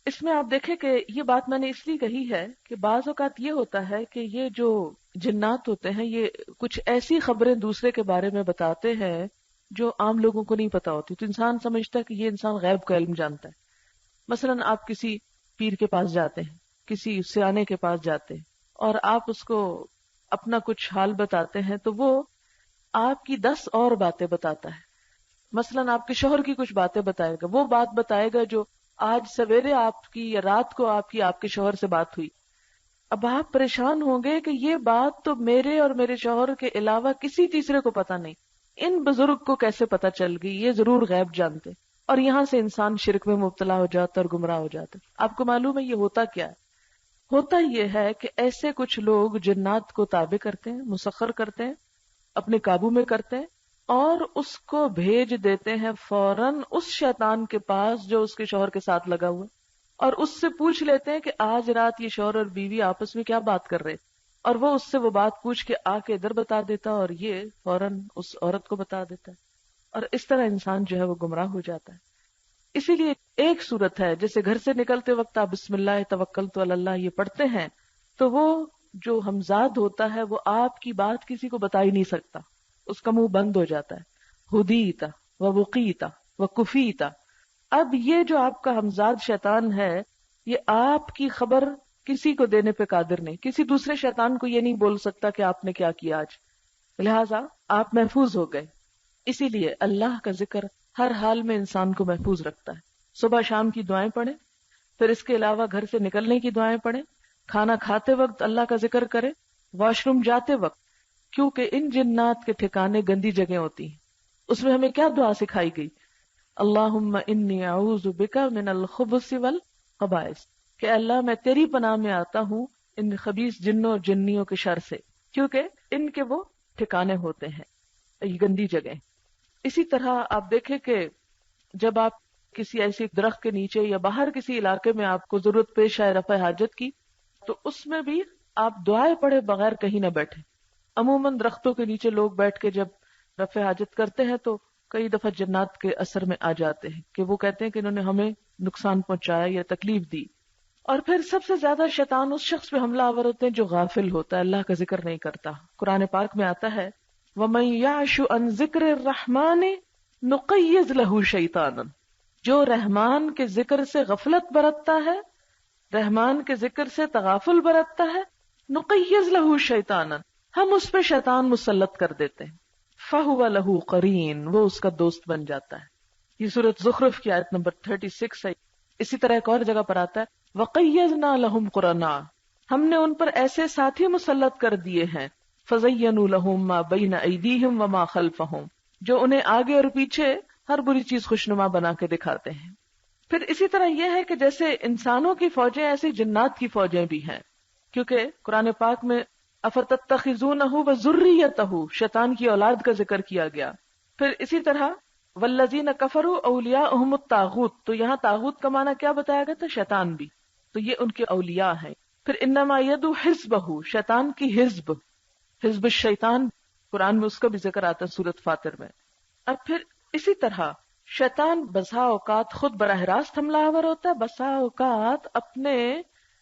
اس میں آپ دیکھیں کہ یہ بات میں نے اس لیے کہی ہے کہ بعض اوقات یہ ہوتا ہے کہ یہ جو جنات ہوتے ہیں یہ کچھ ایسی خبریں دوسرے کے بارے میں بتاتے ہیں جو عام لوگوں کو نہیں پتا ہوتی، تو انسان سمجھتا ہے کہ یہ انسان غیب کا علم جانتا ہے. مثلاً آپ کسی پیر کے پاس جاتے ہیں، کسی سیانے کے پاس جاتے ہیں، اور آپ اس کو اپنا کچھ حال بتاتے ہیں تو وہ آپ کی 10 اور باتیں بتاتا ہے. مثلاً آپ کے شوہر کی کچھ باتیں بتائے گا، وہ بات بتائے گا جو آج سویرے آپ کی یا رات کو آپ کے شوہر سے بات ہوئی. اب آپ پریشان ہوں گے کہ یہ بات تو میرے اور میرے شوہر کے علاوہ کسی تیسرے کو پتا نہیں، ان بزرگ کو کیسے پتا چل گئی، یہ ضرور غیب جانتے. اور یہاں سے انسان شرک میں مبتلا ہو جاتا اور گمراہ ہو جاتا. آپ کو معلوم ہے یہ ہوتا کیا ہے؟ ہوتا یہ ہے کہ ایسے کچھ لوگ جنات کو تابع کرتے ہیں، مسخر کرتے ہیں، اپنے قابو میں کرتے ہیں، اور اس کو بھیج دیتے ہیں فوراً اس شیطان کے پاس جو اس کے شوہر کے ساتھ لگا ہوا ہے، اور اس سے پوچھ لیتے ہیں کہ آج رات یہ شوہر اور بیوی آپس میں کیا بات کر رہے، اور وہ اس سے وہ بات پوچھ کے آ کے ادھر بتا دیتا اور یہ فوراً اس عورت کو بتا دیتا ہے، اور اس طرح انسان جو ہے وہ گمراہ ہو جاتا ہے. اسی لیے ایک صورت ہے جیسے گھر سے نکلتے وقت آپ بسم اللہ توکلت علی اللہ یہ پڑھتے ہیں تو وہ جو ہمزاد ہوتا ہے وہ آپ کی بات کسی کو بتا ہی نہیں سکتا، اس کا منہ بند ہو جاتا ہے. ہدیتا و وقیتا و کفیتا. اب یہ جو آپ کا ہمزاد شیطان ہے یہ آپ کی خبر کسی کو دینے پہ قادر نہیں، کسی دوسرے شیطان کو یہ نہیں بول سکتا کہ آپ نے کیا کیا آج، لہٰذا آپ محفوظ ہو گئے. اسی لیے اللہ کا ذکر ہر حال میں انسان کو محفوظ رکھتا ہے. صبح شام کی دعائیں پڑھیں، پھر اس کے علاوہ گھر سے نکلنے کی دعائیں پڑھیں، کھانا کھاتے وقت اللہ کا ذکر کریں، واش روم جاتے وقت، کیونکہ ان جنات کے ٹھکانے گندی جگہ ہوتی ہیں. اس میں ہمیں کیا دعا سکھائی گئی؟ اللہم انی اعوذ بک من الخبث والخبائث، کہ اللہ میں تیری پناہ میں آتا ہوں ان خبیث جنوں اور جنیوں کے شر سے، کیونکہ ان کے وہ ٹھکانے ہوتے ہیں، یہ گندی جگہ. اسی طرح آپ دیکھیں کہ جب آپ کسی ایسی درخت کے نیچے یا باہر کسی علاقے میں آپ کو ضرورت پیش آئے رفع حاجت کی تو اس میں بھی آپ دعائیں پڑھے بغیر کہیں نہ بیٹھے. عموماً درختوں کے نیچے لوگ بیٹھ کے جب رفع حاجت کرتے ہیں تو کئی دفعہ جنات کے اثر میں آ جاتے ہیں کہ وہ کہتے ہیں کہ انہوں نے ہمیں نقصان پہنچایا یا تکلیف دی. اور پھر سب سے زیادہ شیطان اس شخص پہ حملہ آور ہوتے ہیں جو غافل ہوتا ہے، اللہ کا ذکر نہیں کرتا. قرآن پاک میں آتا ہے وَمَن يَعْشُ عَن ذِكْرِ الرَّحْمَنِ نُقَيِّضْ لَهُ شَيْطَانًا، جو رحمان کے ذکر سے غفلت برتتا ہے، رحمان کے ذکر سے تغافل برتتا ہے، نُقَيِّضْ لَهُ شَيْطَانًا، ہم اس پہ شیطان مسلط کر دیتے ہیں، فَهُوَ لَهُ قَرِينٌ، وہ اس کا دوست بن جاتا ہے. یہ سورۃ زخرف کی آیت نمبر 36 ہے. اسی طرح ایک اور جگہ پر آتا ہے وَقَيَّضْنَا لَهُمْ قُرَنَاءَ، ہم نے ان پر ایسے ساتھی مسلط کر دیے ہیں، فَزَيَّنُوا لَهُم مَا بَيْنَ أَيْدِيهِمْ وَمَا خَلْفَهُمْ، جو انہیں آگے اور پیچھے ہر بری چیز خوشنما بنا کے دکھاتے ہیں. پھر اسی طرح یہ ہے کہ جیسے انسانوں کی فوجیں ایسی جنات کی فوجیں بھی ہیں، کیونکہ قرآن پاک میں افتتخذونہ وذریتہ، شیطان کی اولاد کا ذکر کیا گیا. پھر اسی طرح والذین کفروا اولیاءہم الطاغوت، تو یہاں طاغوت کا معنی کیا بتایا گیا تھا؟ شیطان بھی، تو یہ ان کے اولیاء ہیں. پھر انما یدعو حزبہ، شیطان کی حزب، حزب الشیطان قرآن میں اس کا بھی ذکر آتا ہے سورۃ فاطر میں. اب پھر اسی طرح شیطان بسا اوقات خود براہ راست حملہ آور ہوتا ہے، بسا اوقات اپنے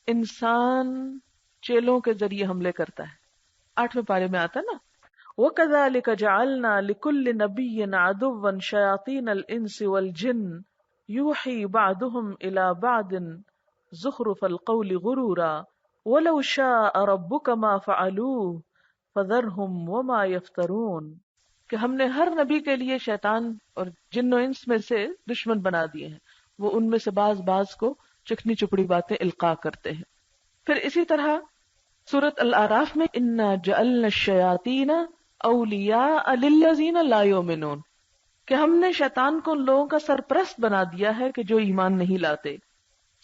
انسان چیلوں کے ذریعے حملے کرتا ہے. 8ویں پارے میں آتا ہے نا وَكَذَلِكَ جَعَلْنَا لِكُلِّ نَبِيٍّ عَدُوًّا شَيَاطِينَ الْإِنسِ وَالْجِنِّ يُوحِي بَعْضُهُمْ إِلَى بَعْضٍ زُخْرُفَ الْقَوْلِ غُرُورًا وَلَوْ شَاءَ رَبُّكَ مَا فَعَلُوهُ فَذَرْهُمْ وَمَا يَفْتَرُونَ، کہ ہم نے ہر نبی کے لیے شیطان اور جن و انس میں سے دشمن بنا دیے ہیں، وہ ان میں سے بعض کو چکنی چپڑی باتیں القاء کرتے ہیں. پھر اسی طرح سورۃ الاعراف میں انا جعلنا الشیاطین اولیاء للذین لا یؤمنون، کہ ہم نے شیطان کو ان لوگوں کا سرپرست بنا دیا ہے کہ جو ایمان نہیں لاتے.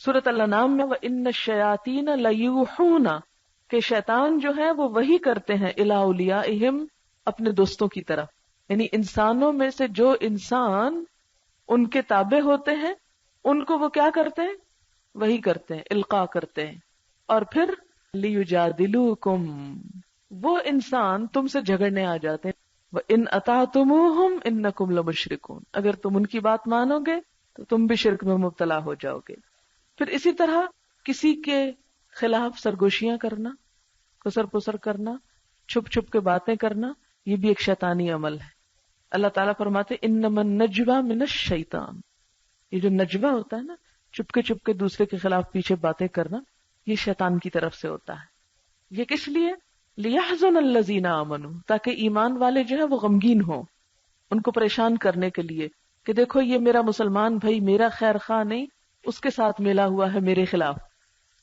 سورۃ الانعام میں وان الشیاطین لیوحون، کہ شیطان جو ہے وہ وحی کرتے ہیں الی اولیائہم، اپنے دوستوں کی طرف، یعنی انسانوں میں سے جو انسان ان کے تابع ہوتے ہیں ان کو وہ کیا کرتے ہیں؟ وہی کرتے ہیں، القاء کرتے ہیں. اور پھر لیجادلوکم، وہ انسان تم سے جھگڑنے آ جاتے ہیں. وَإِنْ أَطَعْتُمُوهُمْ إِنَّكُمْ لَمُشْرِكُونَ، اگر تم ان کی بات مانو گے تو تم بھی شرک میں مبتلا ہو جاؤ گے. پھر اسی طرح کسی کے خلاف سرگوشیاں کرنا، کسر پسر کرنا، چھپ چھپ کے باتیں کرنا، یہ بھی ایک شیطانی عمل ہے. اللہ تعالیٰ فرماتے انما النجوى من الشیطان، یہ جو نجوہ ہوتا ہے نا، چپ کے دوسرے کے خلاف پیچھے باتیں کرنا، یہ شیطان کی طرف سے ہوتا ہے. یہ کس لیے؟ لیحزن الذین آمنوا، تاکہ ایمان والے جو ہے وہ غمگین ہوں، ان کو پریشان کرنے کے لیے کہ دیکھو یہ میرا مسلمان بھائی میرا خیر خواہ نہیں، اس کے ساتھ ملا ہوا ہے میرے خلاف.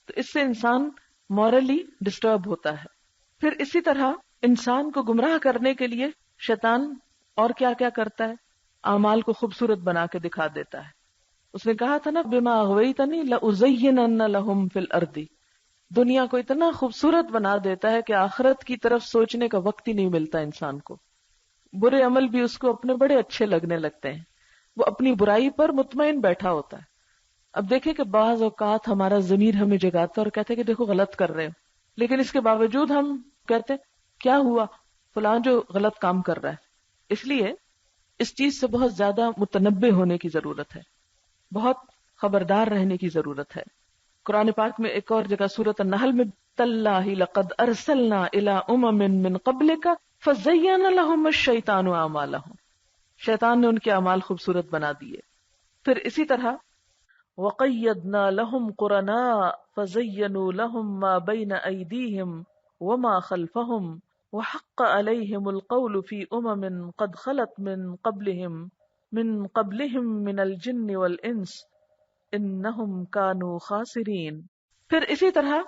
تو اس سے انسان مورلی ڈسٹرب ہوتا ہے. پھر اسی طرح انسان کو گمراہ کرنے کے لیے شیطان اور کیا کیا کرتا ہے؟ اعمال کو خوبصورت بنا کے دکھا دیتا ہے. اس نے کہا تھا نا بما اغویتنی لأزینن لہم فی الارض، دنیا کو اتنا خوبصورت بنا دیتا ہے کہ آخرت کی طرف سوچنے کا وقت ہی نہیں ملتا انسان کو. برے عمل بھی اس کو اپنے بڑے اچھے لگنے لگتے ہیں، وہ اپنی برائی پر مطمئن بیٹھا ہوتا ہے. اب دیکھیں کہ بعض اوقات ہمارا ضمیر ہمیں جگاتا ہے اور کہتے ہیں کہ دیکھو غلط کر رہے ہو، لیکن اس کے باوجود ہم کہتے ہیں کیا ہوا، فلاں جو غلط کام کر رہا ہے. اس لیے اس چیز سے بہت زیادہ متنبہ ہونے کی ضرورت ہے، بہت خبردار رہنے کی ضرورت ہے. قرآن پاک میں ایک اور جگہ سورۃ النحل میں تاللہ لقد ارسلنا الی امم من قبلک فزین لهم الشیطان اعمالهم، شیطان نے ان کے اعمال خوبصورت بنا دیے. پھر اسی طرح وقیدنا لهم قرناء فزینوا لهم ما بین ایدیہم وما خلفهم وحق علیہم القول فی امم قد خلت من قبلهم من الجن والانس انہم کانوا خاسرین. پھر اسی طرح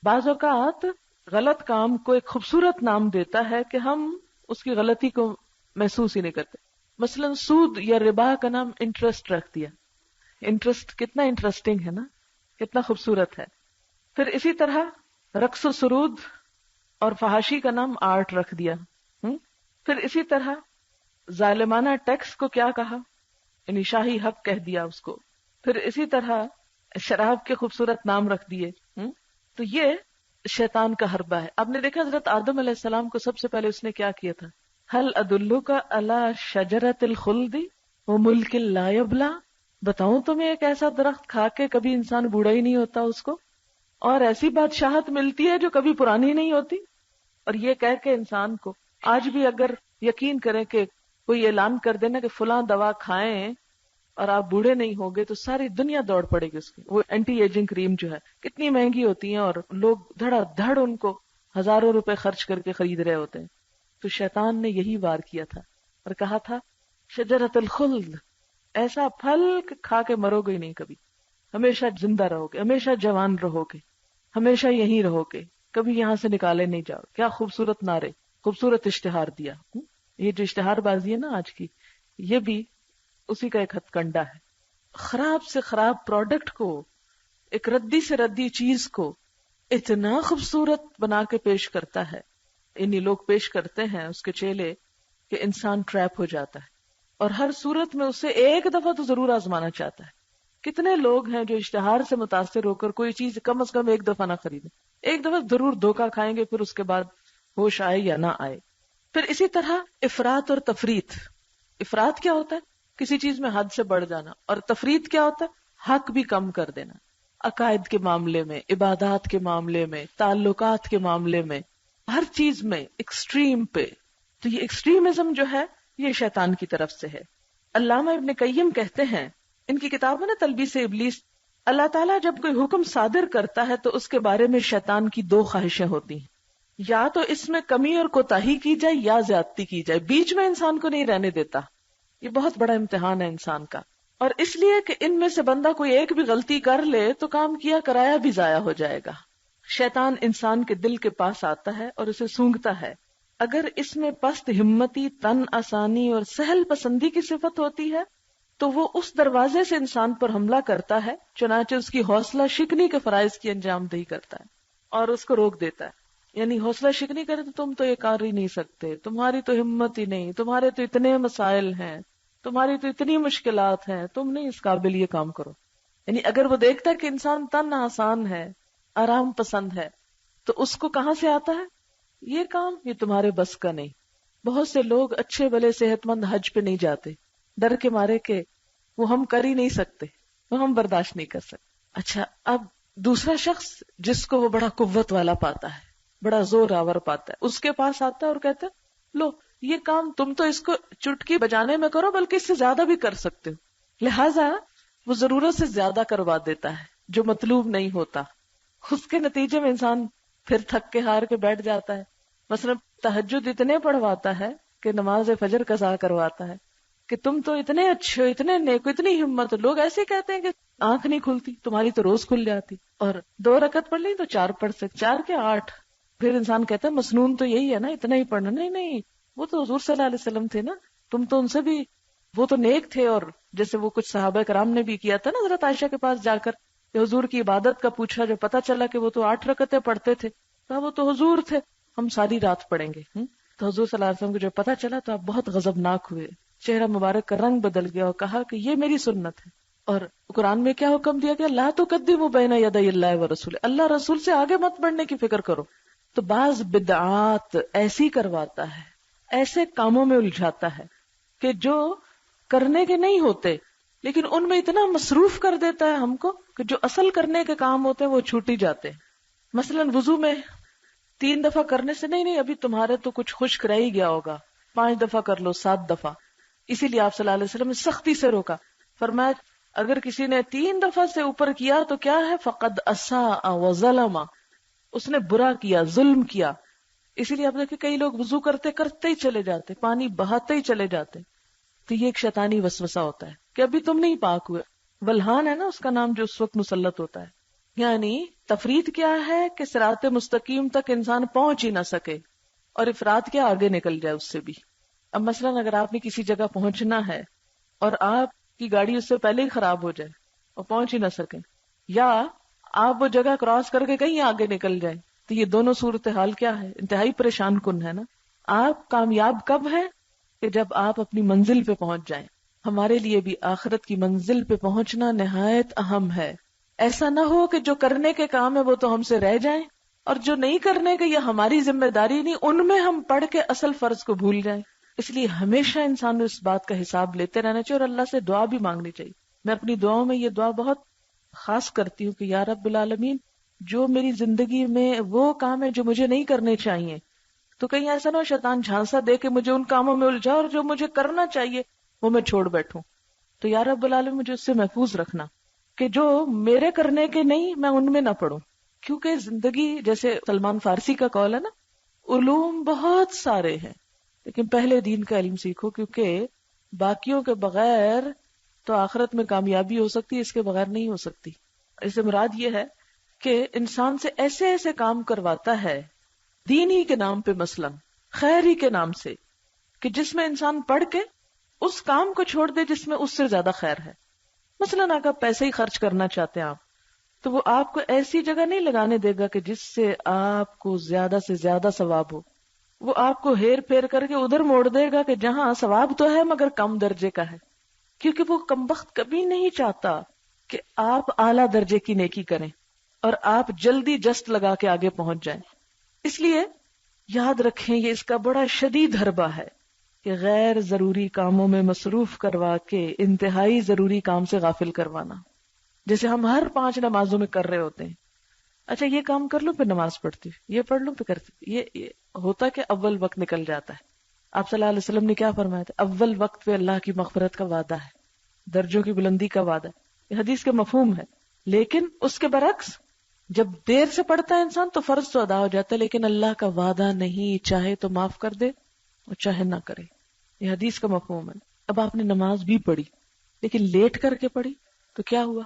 بعض اوقات غلط کام کو ایک خوبصورت نام دیتا ہے کہ ہم اس کی غلطی کو محسوس ہی نہیں کرتے. مثلا سود یا ربا کا نام انٹرسٹ رکھ دیا. انٹرسٹ کتنا انٹرسٹنگ ہے نا، کتنا خوبصورت ہے. پھر اسی طرح رقص و سرود اور فحاشی کا نام آرٹ رکھ دیا. پھر اسی طرح ظالمانہ ٹیکس کو کیا کہا، یعنی شاہی حق کہہ دیا اس کو. پھر اسی طرح شراب کے خوبصورت نام رکھ دیے. تو یہ شیطان کا حربہ ہے. آپ نے دیکھا حضرت آدم علیہ السلام کو سب سے پہلے اس نے کیا کیا تھا، هل ادلک علی شجرۃ الخلد وملک لا یبلی، بتاؤں تمہیں ایک ایسا درخت کھا کے کبھی انسان بوڑھا ہی نہیں ہوتا اس کو، اور ایسی بادشاہت ملتی ہے جو کبھی پرانی نہیں ہوتی. اور یہ کہہ کے انسان کو آج بھی اگر یقین کریں کہ کوئی اعلان کر دینا کہ فلاں دوا کھائیں اور آپ بوڑھے نہیں ہوگے، تو ساری دنیا دوڑ پڑے گی اس کی. وہ اینٹی ایجنگ کریم جو ہے کتنی مہنگی ہوتی ہیں اور لوگ دھڑا دھڑ ان کو ہزاروں روپے خرچ کر کے خرید رہے ہوتے ہیں. تو شیطان نے یہی وار کیا تھا اور کہا تھا شجرۃ الخلد، ایسا پھل کھا کے مرو گے نہیں کبھی، ہمیشہ زندہ رہو گے، ہمیشہ جوان رہو گے، ہمیشہ یہیں رہو گے، کبھی یہاں سے نکالے نہیں جاؤ. کیا خوبصورت نعرے، خوبصورت اشتہار دیا. یہ جو اشتہار بازی ہے نا آج کی، یہ بھی اسی کا ایک ہتھ کنڈا ہے. خراب سے خراب پروڈکٹ کو، ایک ردی سے ردی چیز کو اتنا خوبصورت بنا کے پیش کرتا ہے، انہی لوگ پیش کرتے ہیں اس کے چیلے، کہ انسان ٹریپ ہو جاتا ہے اور ہر صورت میں اسے ایک دفعہ تو ضرور آزمانا چاہتا ہے. کتنے لوگ ہیں جو اشتہار سے متاثر ہو کر کوئی چیز کم از کم ایک دفعہ نہ خریدیں، ایک دفعہ ضرور دھوکہ کھائیں گے، پھر اس کے بعد ہوش آئے یا نہ آئے. پھر اسی طرح افراط اور تفریط. افراط کیا ہوتا ہے؟ کسی چیز میں حد سے بڑھ جانا. اور تفریط کیا ہوتا ہے؟ حق بھی کم کر دینا. عقائد کے معاملے میں، عبادات کے معاملے میں، تعلقات کے معاملے میں، ہر چیز میں ایکسٹریم پہ. تو یہ ایکسٹریمزم جو ہے یہ شیطان کی طرف سے ہے. علامہ ابن قیم کہتے ہیں ان کی کتاب ہے نا تلبیس ابلیس، اللہ تعالیٰ جب کوئی حکم صادر کرتا ہے تو اس کے بارے میں شیطان کی دو خواہشیں ہوتی ہیں، یا تو اس میں کمی اور کوتاہی کی جائے یا زیادتی کی جائے، بیچ میں انسان کو نہیں رہنے دیتا. یہ بہت بڑا امتحان ہے انسان کا. اور اس لیے کہ ان میں سے بندہ کوئی ایک بھی غلطی کر لے تو کام کیا کرایا بھی ضائع ہو جائے گا. شیطان انسان کے دل کے پاس آتا ہے اور اسے سونگھتا ہے. اگر اس میں پست ہمتی، تن آسانی اور سہل پسندی کی صفت ہوتی ہے تو وہ اس دروازے سے انسان پر حملہ کرتا ہے، چنانچہ اس کی حوصلہ شکنی کے فرائض کی انجام دہی کرتا ہے اور اس کو روک دیتا ہے. یعنی حوصلہ شکنی کرے تو تم تو یہ کر ہی نہیں سکتے، تمہاری تو ہمت ہی نہیں، تمہارے تو اتنے مسائل ہیں، تمہاری تو اتنی مشکلات ہیں، تم نہیں اس قابل یہ کام کرو. یعنی اگر وہ دیکھتا ہے کہ انسان تن آسان ہے، آرام پسند ہے، تو اس کو کہاں سے آتا ہے یہ کام، یہ تمہارے بس کا نہیں. بہت سے لوگ اچھے بھلے صحت مند حج پہ نہیں جاتے، ڈر کے مارے کہ وہ ہم کر ہی نہیں سکتے، وہ ہم برداشت نہیں کر سکتے. اچھا اب دوسرا شخص جس کو وہ بڑا قوت والا پاتا ہے، بڑا زور آور پاتا ہے، اس کے پاس آتا ہے اور کہتا ہے لو یہ کام تم تو اس کو چٹکی بجانے میں کرو بلکہ اس سے زیادہ بھی کر سکتے ہو، لہذا وہ ضرورت سے زیادہ کروا دیتا ہے جو مطلوب نہیں ہوتا. اس کے نتیجے میں انسان پھر تھک کے ہار کے بیٹھ جاتا ہے. مثلا تہجد اتنے پڑھواتا ہے کہ نماز فجر قضا کرواتا ہے کہ تم تو اتنے اچھے ہو، اتنے نیک ہو، اتنی ہمت ہو. لوگ ایسے کہتے ہیں کہ آنکھ نہیں کھلتی، تمہاری تو روز کھل جاتی، اور 2 رکعت پڑھ لی تو 4 پڑھ سکتے، 4 کے 8. پھر انسان کہتا ہے مسنون تو یہی ہے نا، اتنا ہی پڑھنا. نہیں نہیں، وہ تو حضور صلی اللہ علیہ وسلم تھے نا، تم تو ان سے بھی، وہ تو نیک تھے. اور جیسے وہ کچھ صحابہ کرام نے بھی کیا تھا نا، حضرت عائشہ کے پاس جا کر حضور کی عبادت کا پوچھا، جو پتا چلا کہ وہ تو 8 رکعتیں پڑھتے تھے، تو وہ تو حضور تھے، ہم ساری رات پڑھیں گے. تو حضور صلی اللہ علیہ وسلم کو جو پتا چلا تو آپ بہت غضبناک ہوئے، چہرہ مبارک کا رنگ بدل گیا اور کہا کہ یہ میری سنت ہے. اور قرآن میں کیا حکم دیا گیا؟ لا تقدموا بین یدی اللہ ورسولہ، اللہ رسول سے آگے مت بڑھنے کی فکر کرو. تو بعض بدعات ایسی کرواتا ہے، ایسے کاموں میں الجھاتا ہے کہ جو کرنے کے نہیں ہوتے، لیکن ان میں اتنا مصروف کر دیتا ہے ہم کو کہ جو اصل کرنے کے کام ہوتے ہیں وہ چھوٹ ہی جاتے ہیں. مثلا وضو میں 3 دفعہ کرنے سے نہیں ابھی تمہارے تو کچھ خشک رہ ہی گیا ہوگا، 5 دفعہ کر لو، 7 دفعہ. اسی لیے آپ صلی اللہ علیہ وسلم نے سختی سے روکا، فرمایا اگر کسی نے 3 دفعہ سے اوپر کیا تو کیا ہے؟ فقد اساء وظلم، اس نے برا کیا، ظلم کیا. اسی لیے آپ دیکھیں کئی لوگ وضو کرتے کرتے ہی چلے جاتے، پانی بہاتے ہی چلے جاتے. تو یہ ایک شیطانی وسوسہ ہوتا ہے کہ ابھی تم نہیں پاک ہوئے. ولہان ہے نا اس کا نام جو اس وقت مسلط ہوتا ہے. یعنی تفرید کیا ہے کہ صراط مستقیم تک انسان پہنچ ہی نہ سکے، اور افراد کیا آگے نکل جائے اس سے بھی. اب مثلا اگر آپ نے کسی جگہ پہنچنا ہے اور آپ کی گاڑی اس سے پہلے ہی خراب ہو جائے اور پہنچ ہی نہ سکے، یا آپ وہ جگہ کراس کر کے کہیں آگے نکل جائیں، تو یہ دونوں صورتحال کیا ہے؟ انتہائی پریشان کن ہے نا. آپ کامیاب کب ہیں؟ کہ جب آپ اپنی منزل پہ پہنچ جائیں. ہمارے لیے بھی آخرت کی منزل پہ پہنچنا نہایت اہم ہے. ایسا نہ ہو کہ جو کرنے کے کام ہے وہ تو ہم سے رہ جائیں، اور جو نہیں کرنے کے یہ ہماری ذمہ داری نہیں، ان میں ہم پڑھ کے اصل فرض کو بھول جائیں. اس لیے ہمیشہ انسان کو اس بات کا حساب لیتے رہنا چاہیے اور اللہ سے دعا بھی مانگنی چاہیے. میں اپنی دعاؤں میں یہ دعا بہت خاص کرتی ہوں کہ یا رب العالمین، جو میری زندگی میں وہ کام ہے جو مجھے نہیں کرنے چاہیے، تو کہیں ایسا نہ ہو شیطان جھانسا دے کے مجھے ان کاموں میں الجھا اور جو مجھے کرنا چاہیے وہ میں چھوڑ بیٹھوں. تو یا رب العالمین مجھے اس سے محفوظ رکھنا کہ جو میرے کرنے کے نہیں میں ان میں نہ پڑوں. کیونکہ زندگی، جیسے سلمان فارسی کا قول ہے نا، علوم بہت سارے ہیں لیکن پہلے دین کا علم سیکھو، کیونکہ باقیوں کے بغیر تو آخرت میں کامیابی ہو سکتی ہے، اس کے بغیر نہیں ہو سکتی. اس سے مراد یہ ہے کہ انسان سے ایسے ایسے کام کرواتا ہے دین ہی کے نام پہ، مثلا خیر ہی کے نام سے، کہ جس میں انسان پڑھ کے اس کام کو چھوڑ دے جس میں اس سے زیادہ خیر ہے. مثلا اگر پیسے ہی خرچ کرنا چاہتے ہیں آپ، تو وہ آپ کو ایسی جگہ نہیں لگانے دے گا کہ جس سے آپ کو زیادہ سے زیادہ ثواب ہو. وہ آپ کو ہیر پھیر کر کے ادھر موڑ دے گا کہ جہاں ثواب تو ہے مگر کم درجے کا ہے. کیونکہ وہ کمبخت کبھی نہیں چاہتا کہ آپ اعلیٰ درجے کی نیکی کریں اور آپ جلدی جسٹ لگا کے آگے پہنچ جائیں. اس لیے یاد رکھیں یہ اس کا بڑا شدید حربہ ہے کہ غیر ضروری کاموں میں مصروف کروا کے انتہائی ضروری کام سے غافل کروانا. جیسے ہم ہر 5 نمازوں میں کر رہے ہوتے ہیں، اچھا یہ کام کر لوں پھر نماز پڑھتی، یہ پڑھ لوں پھر کرتی. یہ ہوتا کہ اول وقت نکل جاتا ہے. آپ صلی اللہ علیہ وسلم نے کیا فرمایا تھا؟ اول وقت پہ اللہ کی مغفرت کا وعدہ ہے، درجوں کی بلندی کا وعدہ ہے. یہ حدیث کے مفہوم ہے. لیکن اس کے برعکس جب دیر سے پڑھتا ہے انسان تو فرض تو ادا ہو جاتا ہے، لیکن اللہ کا وعدہ نہیں، چاہے تو معاف کر دے اور چاہے نہ کرے. یہ حدیث کا مفہوم ہے. اب آپ نے نماز بھی پڑھی لیکن لیٹ کر کے پڑھی تو کیا ہوا؟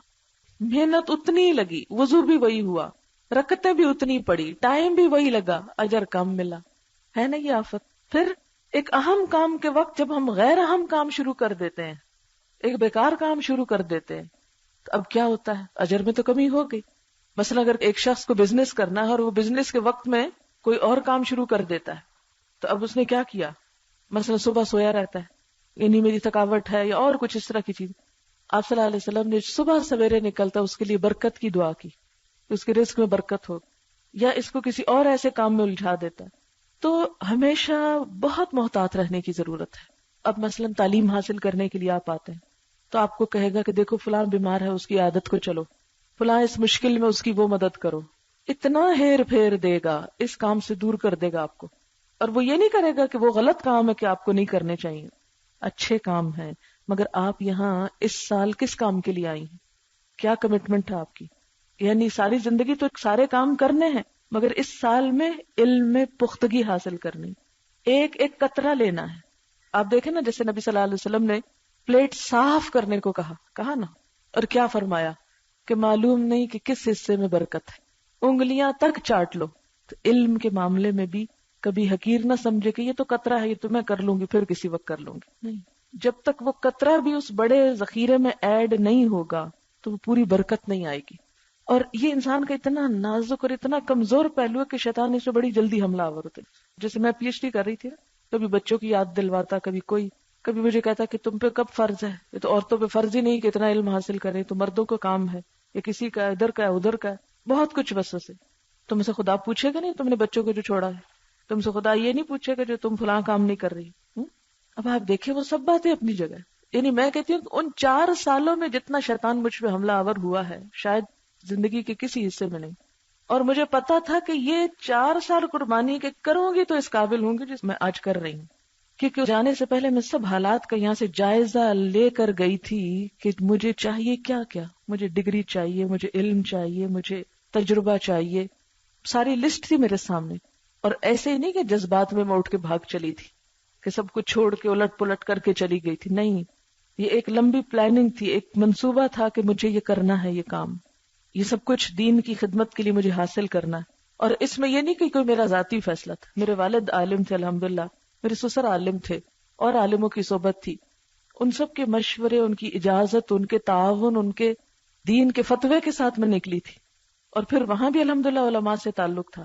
محنت اتنی لگی، وضو بھی وہی ہوا، رکعتیں بھی اتنی پڑی، ٹائم بھی وہی لگا، اجر کم ملا. ہے نا یہ آفت؟ پھر ایک اہم کام کے وقت جب ہم غیر اہم کام شروع کر دیتے ہیں، ایک بیکار کام شروع کر دیتے ہیں، تو اب کیا ہوتا ہے؟ اجر میں تو کمی ہو گئی. مثلا اگر ایک شخص کو بزنس کرنا ہے اور وہ بزنس کے وقت میں کوئی اور کام شروع کر دیتا ہے، تو اب اس نے کیا کیا؟ مثلا صبح سویا رہتا ہے، یعنی میری تھکاوٹ ہے یا اور کچھ اس طرح کی چیز. آپ صلی اللہ علیہ وسلم نے صبح سویرے نکلتا اس کے لیے برکت کی دعا کی، اس کے رزق میں برکت ہو، یا اس کو کسی اور ایسے کام میں الجھا دیتا ہے. تو ہمیشہ بہت محتاط رہنے کی ضرورت ہے. اب مثلا تعلیم حاصل کرنے کے لیے آپ آتے ہیں تو آپ کو کہے گا کہ دیکھو فلاں بیمار ہے، اس کی عادت کو چلو. فلاں اس مشکل میں اس کی وہ مدد کرو. اتنا ہیر پھیر دے گا، اس کام سے دور کر دے گا آپ کو. اور وہ یہ نہیں کرے گا کہ وہ غلط کام ہے کہ آپ کو نہیں کرنے چاہیے، اچھے کام ہیں. مگر آپ یہاں اس سال کس کام کے لیے آئی ہیں؟ کیا کمٹمنٹ ہے آپ کی؟ یعنی ساری زندگی تو سارے کام کرنے ہیں، مگر اس سال میں علم میں پختگی حاصل کرنی، ایک ایک قطرہ لینا ہے. آپ دیکھیں نا، جیسے نبی صلی اللہ علیہ وسلم نے پلیٹ صاف کرنے کو کہا نا، اور کیا فرمایا کہ معلوم نہیں کہ کس حصے میں برکت ہے، انگلیاں تک چاٹ لو. تو علم کے معاملے میں بھی کبھی حقیر نہ سمجھے کہ یہ تو قطرہ ہے، یہ تو میں کر لوں گی، پھر کسی وقت کر لوں گی. نہیں، جب تک وہ قطرہ بھی اس بڑے ذخیرے میں ایڈ نہیں ہوگا تو وہ پوری برکت نہیں آئے گی. اور یہ انسان کا اتنا نازک اور اتنا کمزور پہلو ہے کہ شیطان اس سے بڑی جلدی حملہ آور ہوتے. جیسے میں پی ایچ ڈی کر رہی تھی، کبھی بچوں کی یاد دلواتا، کبھی مجھے کہتا کہ تم پہ کب فرض ہے، یہ تو عورتوں پہ فرض ہی نہیں کہ اتنا علم حاصل کرے، تو مردوں کا کام ہے، یا کسی کا ادھر کا ہے ادھر کا ہے، بہت کچھ وسوسے. تم سے خدا پوچھے گا نہیں تم نے بچوں کو جو چھوڑا ہے، تم سے خدا یہ نہیں پوچھے گا جو تم فلاں کام نہیں کر رہی. اب آپ دیکھیں وہ سب باتیں اپنی جگہ. یعنی میں کہتی ہوں کہ ان 4 سالوں میں جتنا شیطان مجھ پہ حملہ آور ہوا ہے شاید زندگی کے کسی حصے میں نہیں. اور مجھے پتا تھا کہ یہ 4 سال قربانی کے کروں گی تو اس قابل ہوں گی جس میں آج کر رہی ہوں. کیونکہ جانے سے پہلے میں سب حالات کا یہاں سے جائزہ لے کر گئی تھی کہ مجھے چاہیے کیا کیا. مجھے ڈگری چاہیے، مجھے علم چاہیے، مجھے تجربہ چاہیے، ساری لسٹ تھی میرے سامنے. اور ایسے ہی نہیں کہ جذبات میں اٹھ کے بھاگ چلی تھی، کہ سب کچھ چھوڑ کے الٹ پلٹ کر کے چلی گئی تھی. نہیں، یہ ایک لمبی پلاننگ تھی، ایک منصوبہ تھا کہ مجھے یہ کرنا ہے، یہ کام، یہ سب کچھ دین کی خدمت کے لیے مجھے حاصل کرنا ہے. اور اس میں یہ نہیں کہ کوئی میرا ذاتی فیصلہ تھا. میرے والد عالم تھے الحمدللہ، میرے سسر عالم تھے اور عالموں کی صحبت تھی. ان سب کے مشورے، ان کی اجازت، ان کے تعاون، ان کے دین کے فتوے کے ساتھ میں نکلی تھی. اور پھر وہاں بھی الحمدللہ علماء سے تعلق تھا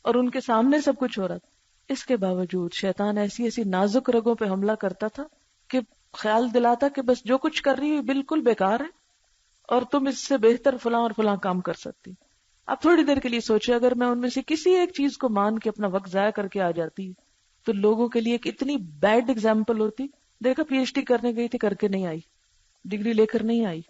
اور ان کے سامنے سب کچھ ہو رہا تھا. اس کے باوجود شیطان ایسی ایسی نازک رگوں پہ حملہ کرتا تھا کہ خیال دلاتا کہ بس جو کچھ کر رہی ہے بالکل بیکار ہے اور تم اس سے بہتر فلاں اور فلاں کام کر سکتی. اب تھوڑی دیر کے لیے سوچے، اگر میں ان میں سے کسی ایک چیز کو مان کے اپنا وقت ضائع کر کے آ جاتی تو لوگوں کے لیے ایک اتنی بیڈ ایگزامپل ہوتی. دیکھا پی ایچ ڈی کرنے گئی تھی، کر کے نہیں آئی، ڈگری لے کر نہیں آئی.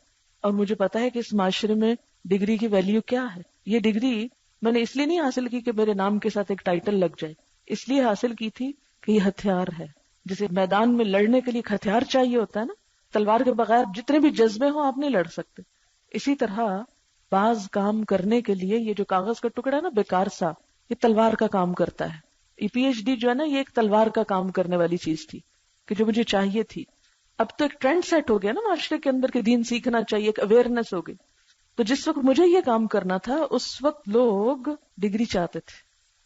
اور مجھے پتا ہے کہ اس معاشرے میں ڈگری کی ویلیو کیا ہے. یہ ڈگری میں نے اس لیے نہیں حاصل کی کہ میرے نام کے ساتھ ایک ٹائٹل لگ جائے، اس لیے حاصل کی تھی کہ یہ ہتھیار ہے. جسے میدان میں لڑنے کے لیے ایک ہتھیار چاہیے ہوتا ہے نا، تلوار کے بغیر جتنے بھی جذبے ہوں آپ نہیں لڑ سکتے. اسی طرح بعض کام کرنے کے لیے یہ جو کاغذ کا ٹکڑا ہے نا بیکار سا، یہ تلوار کا کام کرتا ہے. یہ پی ایچ ڈی جو ہے نا، یہ ایک تلوار کا کام کرنے والی چیز تھی کہ جو مجھے چاہیے تھی. اب تو ایک ٹرینڈ سیٹ ہو گیا نا معاشرے کے اندر کہ دین سیکھنا چاہیے، ایک اویئرنیس ہو گئی. تو جس وقت مجھے یہ کام کرنا تھا اس وقت لوگ ڈگری چاہتے تھے،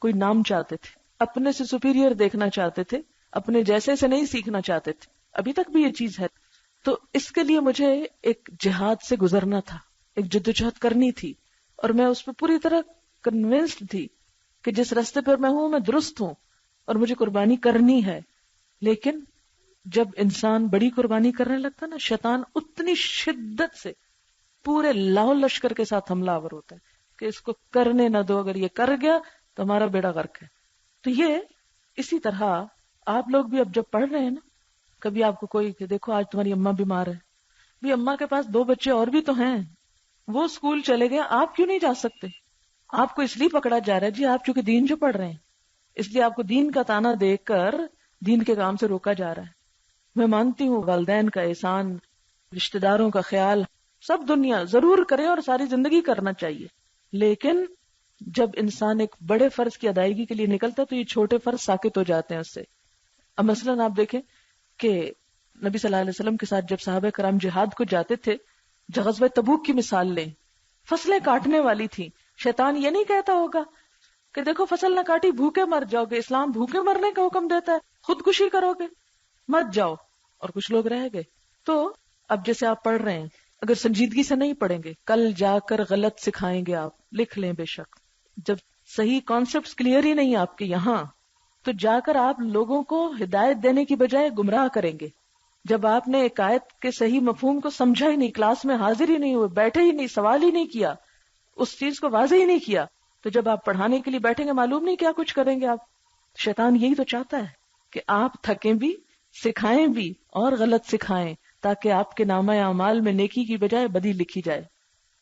کوئی نام چاہتے تھے، اپنے سے سپیریئر دیکھنا چاہتے تھے، اپنے جیسے سے نہیں سیکھنا چاہتے تھے. ابھی تک بھی یہ چیز ہے. تو اس کے لیے مجھے ایک جہاد سے گزرنا تھا، ایک جدوجہد کرنی تھی. اور میں اس پہ پوری طرح کنونسڈ تھی کہ جس راستے پر میں ہوں میں درست ہوں اور مجھے قربانی کرنی ہے. لیکن جب انسان بڑی قربانی کرنے لگتا نا، شیطان اتنی شدت سے پورے لاؤ لشکر کے ساتھ حملہ آور ہوتا ہے کہ اس کو کرنے نہ دو، اگر یہ کر گیا تو ہمارا بیڑا غرق ہے. تو یہ اسی طرح آپ لوگ بھی اب جب پڑھ رہے ہیں نا، کبھی آپ کو کوئی کہ دیکھو آج تمہاری اماں بیمار ہے، بھی اماں کے پاس 2 بچے اور بھی تو ہیں، وہ اسکول چلے گئے، آپ کیوں نہیں جا سکتے؟ آپ کو اس لیے پکڑا جا رہا ہے جی آپ چونکہ دین جو پڑھ رہے ہیں، اس لیے آپ کو دین کا تانا دیکھ کر دین کے کام سے روکا جا رہا ہے. میں مانتی ہوں والدین کا احسان، رشتہ داروں کا خیال سب دنیا ضرور کرے اور ساری زندگی کرنا چاہیے. لیکن جب انسان ایک بڑے فرض کی ادائیگی کے لیے نکلتا ہے تو یہ چھوٹے فرض ساقط ہو جاتے ہیں اس سے. اب مثلاً آپ دیکھیں کہ نبی صلی اللہ علیہ وسلم کے ساتھ جب صحابہ کرام جہاد کو جاتے تھے، غزوہ تبوک کی مثال لیں، فصلیں کاٹنے والی تھی. شیطان یہ نہیں کہتا ہوگا کہ دیکھو فصل نہ کاٹی بھوکے مر جاؤ گے، اسلام بھوکے مرنے کا حکم دیتا ہے، خودکشی کرو گے مت جاؤ. اور کچھ لوگ رہ گئے. تو اب جیسے آپ پڑھ رہے ہیں، اگر سنجیدگی سے نہیں پڑھیں گے کل جا کر غلط سکھائیں گے. آپ لکھ لیں بے شک، جب صحیح کانسیپٹس کلیئر ہی نہیں آپ کے یہاں تو جا کر آپ لوگوں کو ہدایت دینے کی بجائے گمراہ کریں گے. جب آپ نے ایک آیت کے صحیح مفہوم کو سمجھا ہی نہیں، کلاس میں حاضر ہی نہیں ہوئے، بیٹھے ہی نہیں، سوال ہی نہیں کیا، اس چیز کو واضح ہی نہیں کیا، تو جب آپ پڑھانے کے لیے بیٹھیں گے معلوم نہیں کیا کچھ کریں گے آپ. شیطان یہی تو چاہتا ہے کہ آپ تھکیں بھی، سکھائیں بھی اور غلط سکھائیں، تاکہ آپ کے نامہ اعمال میں نیکی کی بجائے بدی لکھی جائے.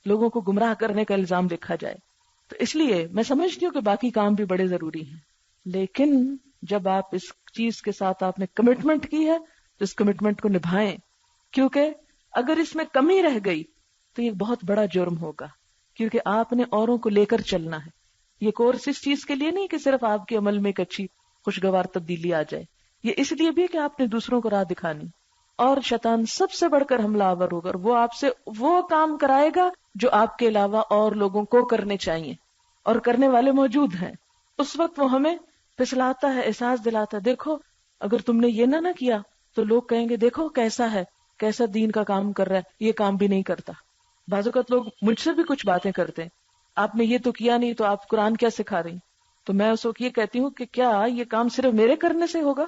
لوگوں کو گمراہ کرنے کا الزام لکھا جائے. تو اس لیے میں سمجھتی ہوں کہ باقی کام بھی بڑے ضروری ہیں، لیکن جب آپ اس چیز کے ساتھ آپ نے کمٹمنٹ کی ہے تو اس کمٹمنٹ کو نبھائیں، کیونکہ اگر اس میں کمی رہ گئی تو یہ بہت بڑا جرم ہوگا، کیونکہ آپ نے اوروں کو لے کر چلنا ہے. یہ کورس اس چیز کے لیے نہیں کہ صرف آپ کے عمل میں ایک اچھی خوشگوار تبدیلی آ جائے، یہ اس لیے بھی کہ آپ نے دوسروں کو راہ دکھانی. اور شیطان سب سے بڑھ کر حملہ آور ہوگا، وہ آپ سے وہ کام کرائے گا جو آپ کے علاوہ اور لوگوں کو کرنے چاہیے اور کرنے والے موجود ہیں. اس وقت وہ ہمیں پھسلاتا ہے، احساس دلاتا ہے، دیکھو اگر تم نے یہ نہ کیا تو لوگ کہیں گے دیکھو کیسا ہے، کیسا دین کا کام کر رہا ہے، یہ کام بھی نہیں کرتا. بعض اوقات لوگ مجھ سے بھی کچھ باتیں کرتے ہیں، آپ نے یہ تو کیا نہیں تو آپ قرآن کیا سکھا رہی؟ تو میں اس وقت یہ کہتی ہوں کہ کیا یہ کام صرف میرے کرنے سے ہوگا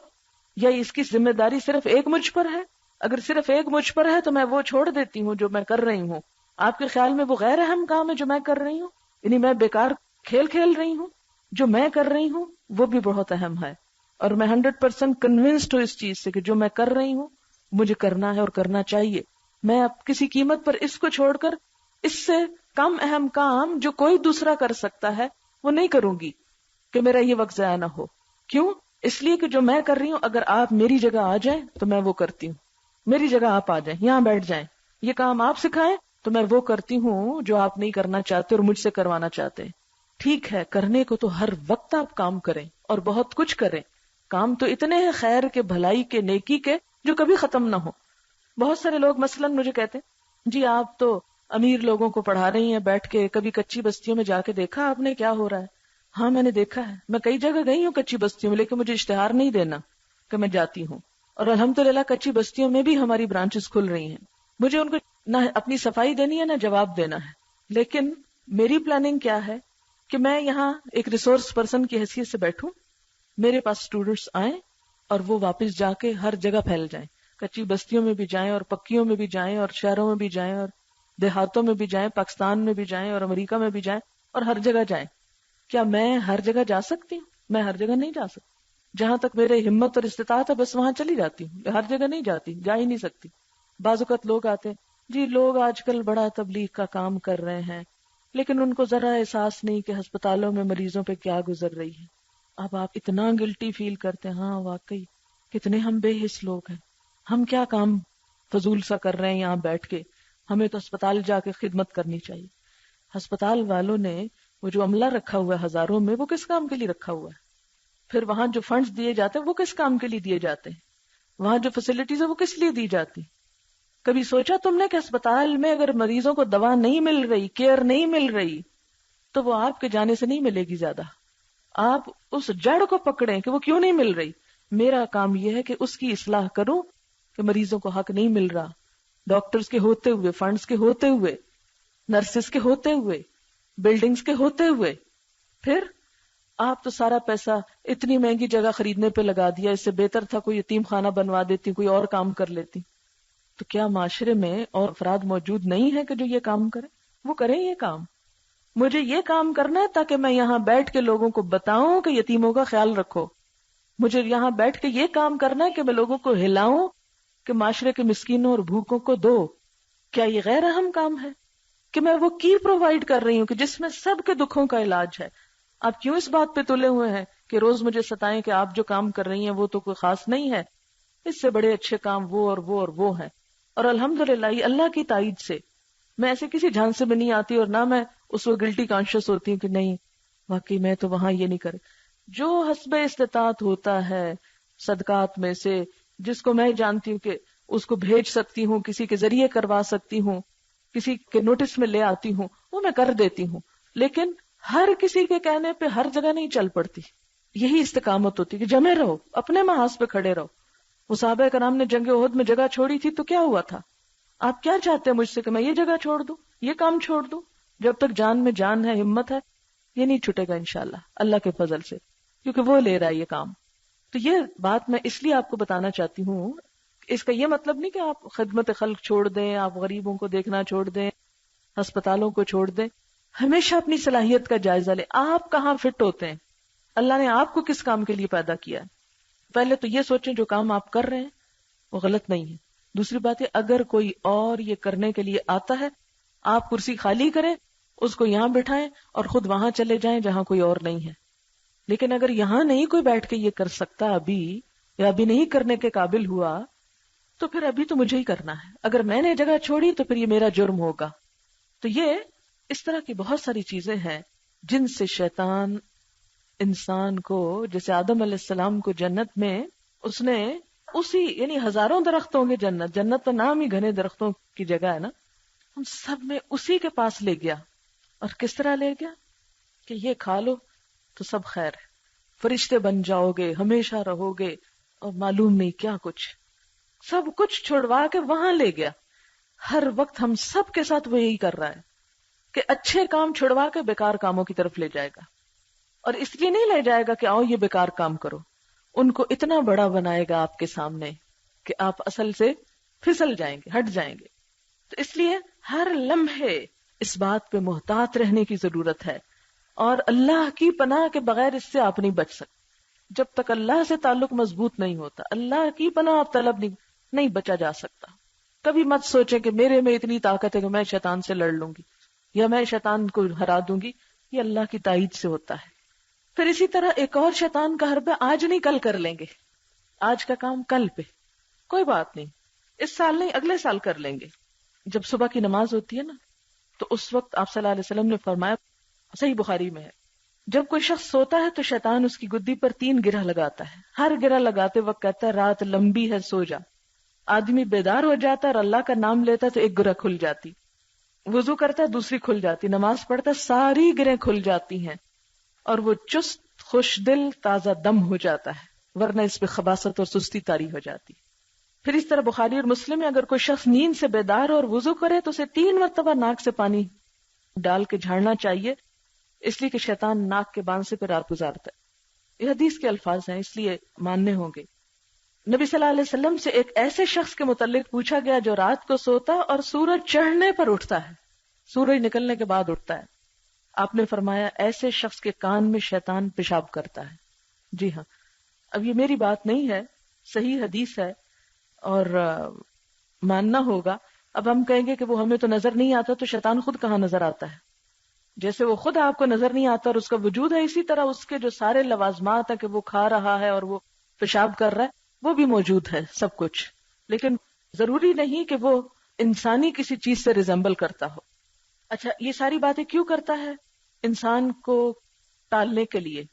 یا اس کی ذمہ داری صرف ایک مجھ پر ہے؟ اگر صرف ایک مجھ پر ہے تو میں وہ چھوڑ دیتی ہوں جو میں کر رہی ہوں. آپ کے خیال میں وہ غیر اہم کام ہے جو میں کر رہی ہوں؟ یعنی میں بیکار کھیل کھیل رہی ہوں؟ جو میں کر رہی ہوں وہ بھی بہت اہم ہے، اور میں 100% کنونسڈ ہوں اس چیز سے کہ جو میں کر رہی ہوں مجھے کرنا ہے اور کرنا چاہیے. میں اب کسی قیمت پر اس کو چھوڑ کر اس سے کم اہم کام جو کوئی دوسرا کر سکتا ہے وہ نہیں کروں گی کہ میرا یہ وقت ضائع نہ ہو. کیوں؟ اس لیے کہ جو میں کر رہی ہوں اگر آپ میری جگہ آ جائیں تو میں وہ کرتی ہوں. میری جگہ آپ آ جائیں، یہاں بیٹھ جائیں، یہ کام آپ سکھائیں تو میں وہ کرتی ہوں جو آپ نہیں کرنا چاہتے اور مجھ سے کروانا چاہتے ہیں. ٹھیک ہے، کرنے کو تو ہر وقت آپ کام کریں اور بہت کچھ کریں. کام تو اتنے ہیں خیر کے، بھلائی کے، نیکی کے، جو کبھی ختم نہ ہو. بہت سارے لوگ مثلاً مجھے کہتے ہیں جی آپ تو امیر لوگوں کو پڑھا رہی ہیں بیٹھ کے، کبھی کچی بستیوں میں جا کے دیکھا آپ نے کیا ہو رہا ہے؟ ہاں میں نے دیکھا ہے، میں کئی جگہ گئی ہوں کچی بستیوں میں، لیکن مجھے اشتہار نہیں دینا کہ میں جاتی ہوں. اور الحمدللہ کچی بستیوں میں بھی ہماری برانچز کھل رہی ہیں. مجھے ان کو نہ اپنی صفائی دینی ہے نہ جواب دینا ہے، لیکن میری پلاننگ کیا ہے کہ میں یہاں ایک ریسورس پرسن کی حیثیت سے بیٹھوں، میرے پاس اسٹوڈنٹس آئیں اور وہ واپس جا کے ہر جگہ پھیل جائیں، کچی بستیوں میں بھی جائیں اور پکیوں میں بھی جائیں اور شہروں میں بھی جائیں اور دیہاتوں میں بھی جائیں، پاکستان میں بھی جائیں اور امریکہ میں بھی جائیں اور ہر جگہ جائیں. کیا میں ہر جگہ جا سکتی ہوں؟ میں ہر جگہ نہیں جا سکتی. جہاں تک میرے ہمت اور استطاعت ہے بس وہاں چلی جاتی ہوں، ہر جگہ نہیں جاتی، جا ہی نہیں سکتی. بعض اوقات لوگ آتے ہیں جی لوگ آج کل بڑا تبلیغ کا کام کر رہے ہیں لیکن ان کو ذرا احساس نہیں کہ ہسپتالوں میں مریضوں پہ کیا گزر رہی ہے. اب آپ اتنا گلٹی فیل کرتے ہیں، ہاں واقعی کتنے ہم بے حس لوگ ہیں، ہم کیا کام فضول سا کر رہے ہیں یہاں بیٹھ کے، ہمیں تو ہسپتال جا کے خدمت کرنی چاہیے. ہسپتال والوں نے وہ جو عملہ رکھا ہوا ہے ہزاروں میں، وہ کس کام کے لیے رکھا ہوا ہے؟ پھر وہاں جو فنڈز دیے جاتے ہیں وہ کس کام کے لیے دیے جاتے ہیں؟ وہاں جو فیسلٹیز ہے وہ کس لیے دی جاتی؟ کبھی سوچا تم نے کہ اسپتال میں اگر مریضوں کو دوا نہیں مل رہی، کیئر نہیں مل رہی، تو وہ آپ کے جانے سے نہیں ملے گی زیادہ. آپ اس جڑ کو پکڑیں کہ وہ کیوں نہیں مل رہی. میرا کام یہ ہے کہ اس کی اصلاح کروں کہ مریضوں کو حق نہیں مل رہا، ڈاکٹرز کے ہوتے ہوئے، فنڈز کے ہوتے ہوئے، نرسز کے ہوتے ہوئے، بلڈنگز کے ہوتے ہوئے. پھر آپ تو سارا پیسہ اتنی مہنگی جگہ خریدنے پہ لگا دیا، اس سے بہتر تھا کوئی یتیم خانہ بنوا دیتی، کوئی اور کام کر لیتی. تو کیا معاشرے میں اور افراد موجود نہیں ہے کہ جو یہ کام کریں؟ وہ کریں یہ کام. مجھے یہ کام کرنا ہے تاکہ میں یہاں بیٹھ کے لوگوں کو بتاؤں کہ یتیموں کا خیال رکھو. مجھے یہاں بیٹھ کے یہ کام کرنا ہے کہ میں لوگوں کو ہلاؤں کہ معاشرے کے مسکینوں اور بھوکوں کو دو. کیا یہ غیر اہم کام ہے کہ میں وہ کی پرووائڈ کر رہی ہوں کہ جس میں سب کے دکھوں کا علاج ہے؟ آپ کیوں اس بات پہ تلے ہوئے ہیں کہ روز مجھے ستائیں کہ آپ جو کام کر رہی ہیں وہ تو کوئی خاص نہیں ہے، اس سے بڑے اچھے کام وہ اور وہ اور وہ ہیں. اور الحمدللہ یہ اللہ کی تائید سے میں ایسے کسی جھانسے میں نہیں آتی، اور نہ میں اس وقت گلٹی کانشیس ہوتی ہوں کہ نہیں واقعی میں تو وہاں یہ نہیں کر. جو حسب استطاعت ہوتا ہے صدقات میں سے، جس کو میں جانتی ہوں کہ اس کو بھیج سکتی ہوں، کسی کے ذریعے کروا سکتی ہوں، کسی کے نوٹس میں لے آتی ہوں، وہ میں کر دیتی ہوں. لیکن ہر کسی کے کہنے پہ ہر جگہ نہیں چل پڑتی. یہی استقامت ہوتی کہ جمے رہو، اپنے محاذ پہ کھڑے رہو. وہ صحابہ کرام نے جنگ احد میں جگہ چھوڑی تھی تو کیا ہوا تھا؟ آپ کیا چاہتے ہیں مجھ سے کہ میں یہ جگہ چھوڑ دوں، یہ کام چھوڑ دوں؟ جب تک جان میں جان ہے، ہمت ہے، یہ نہیں چھٹے گا انشاءاللہ اللہ کے فضل سے، کیونکہ وہ لے رہا ہے یہ کام. تو یہ بات میں اس لیے آپ کو بتانا چاہتی ہوں. اس کا یہ مطلب نہیں کہ آپ خدمت خلق چھوڑ دیں، آپ غریبوں کو دیکھنا چھوڑ دیں، ہسپتالوں کو چھوڑ دیں. ہمیشہ اپنی صلاحیت کا جائزہ لیں. آپ کہاں فٹ ہوتے ہیں، اللہ نے آپ کو کس کام کے لیے پیدا کیا ہے. پہلے تو یہ سوچیں جو کام آپ کر رہے ہیں وہ غلط نہیں ہے. دوسری بات ہے اگر کوئی اور یہ کرنے کے لیے آتا ہے آپ کرسی خالی کریں، اس کو یہاں بٹھائیں اور خود وہاں چلے جائیں جہاں کوئی اور نہیں ہے. لیکن اگر یہاں نہیں کوئی بیٹھ کے یہ کر سکتا ابھی، یا ابھی نہیں کرنے کے قابل ہوا، تو پھر ابھی تو مجھے ہی کرنا ہے. اگر میں نے جگہ چھوڑی تو پھر یہ میرا جرم ہوگا. تو یہ اس طرح کی بہت ساری چیزیں ہیں جن سے شیطان انسان کو، جیسے آدم علیہ السلام کو جنت میں اس نے اسی، یعنی ہزاروں درخت ہوں گے جنت، جنت تو نام ہی گھنے درختوں کی جگہ ہے نا، ان سب میں اسی کے پاس لے گیا. اور کس طرح لے گیا کہ یہ کھا لو تو سب خیر ہے، فرشتے بن جاؤ گے، ہمیشہ رہو گے، اور معلوم نہیں کیا کچھ، سب کچھ چھڑوا کے وہاں لے گیا. ہر وقت ہم سب کے ساتھ وہ یہی کر رہا ہے کہ اچھے کام چھڑوا کے بیکار کاموں کی طرف لے جائے گا. اور اس لیے نہیں لے جائے گا کہ آؤ یہ بیکار کام کرو، ان کو اتنا بڑا بنائے گا آپ کے سامنے کہ آپ اصل سے پھسل جائیں گے، ہٹ جائیں گے. تو اس لیے ہر لمحے اس بات پہ محتاط رہنے کی ضرورت ہے، اور اللہ کی پناہ کے بغیر اس سے آپ نہیں بچ سکتے. جب تک اللہ سے تعلق مضبوط نہیں ہوتا، اللہ کی پناہ آپ طلب نہیں بچا جا سکتا. کبھی مت سوچیں کہ میرے میں اتنی طاقت ہے کہ میں شیطان سے لڑ لوں گی یا میں شیطان کو ہرا دوں گی. یہ اللہ کی تائید سے ہوتا ہے. پھر اسی طرح ایک اور شیطان کا حربہ، آج نہیں کل کر لیں گے، آج کا کام کل پہ، کوئی بات نہیں، اس سال نہیں اگلے سال کر لیں گے. جب صبح کی نماز ہوتی ہے نا، تو اس وقت آپ صلی اللہ علیہ وسلم نے فرمایا، صحیح بخاری میں ہے، جب کوئی شخص سوتا ہے تو شیطان اس کی گدی پر 3 گرہ لگاتا ہے. ہر گرہ لگاتے وقت کہتا ہے رات لمبی ہے سو جا. آدمی بیدار ہو جاتا ہے اور اللہ کا نام لیتا ہے تو ایک گرہ کھل جاتی، وضو کرتا ہے دوسری کھل جاتی، نماز پڑھتا ہے ساری گرہیں کھل جاتی ہیں، اور وہ چست، خوش دل، تازہ دم ہو جاتا ہے، ورنہ اس پہ خباثت اور سستی طاری ہو جاتی. پھر اس طرح بخاری اور مسلم میں اگر کوئی شخص نیند سے بیدار ہو اور وضو کرے تو اسے 3 مرتبہ ناک سے پانی ڈال کے جھاڑنا چاہیے، اس لیے کہ شیطان ناک کے باندھ سے پھر رات گزارتا ہے. یہ حدیث کے الفاظ ہیں، اس لیے ماننے ہوں گے. نبی صلی اللہ علیہ وسلم سے ایک ایسے شخص کے متعلق پوچھا گیا جو رات کو سوتا اور سورج چڑھنے پر اٹھتا ہے، سورج نکلنے کے بعد اٹھتا ہے. آپ نے فرمایا ایسے شخص کے کان میں شیطان پیشاب کرتا ہے. جی ہاں، اب یہ میری بات نہیں ہے، صحیح حدیث ہے اور ماننا ہوگا. اب ہم کہیں گے کہ وہ ہمیں تو نظر نہیں آتا، تو شیطان خود کہاں نظر آتا ہے؟ جیسے وہ خود آپ کو نظر نہیں آتا اور اس کا وجود ہے، اسی طرح اس کے جو سارے لوازمات ہیں کہ وہ کھا رہا ہے اور وہ پیشاب کر رہا ہے، وہ بھی موجود ہے سب کچھ. لیکن ضروری نہیں کہ وہ انسانی کسی چیز سے ریزمبل کرتا ہو. اچھا، یہ ساری باتیں کیوں کرتا ہے؟ انسان کو ٹالنے کے لیے.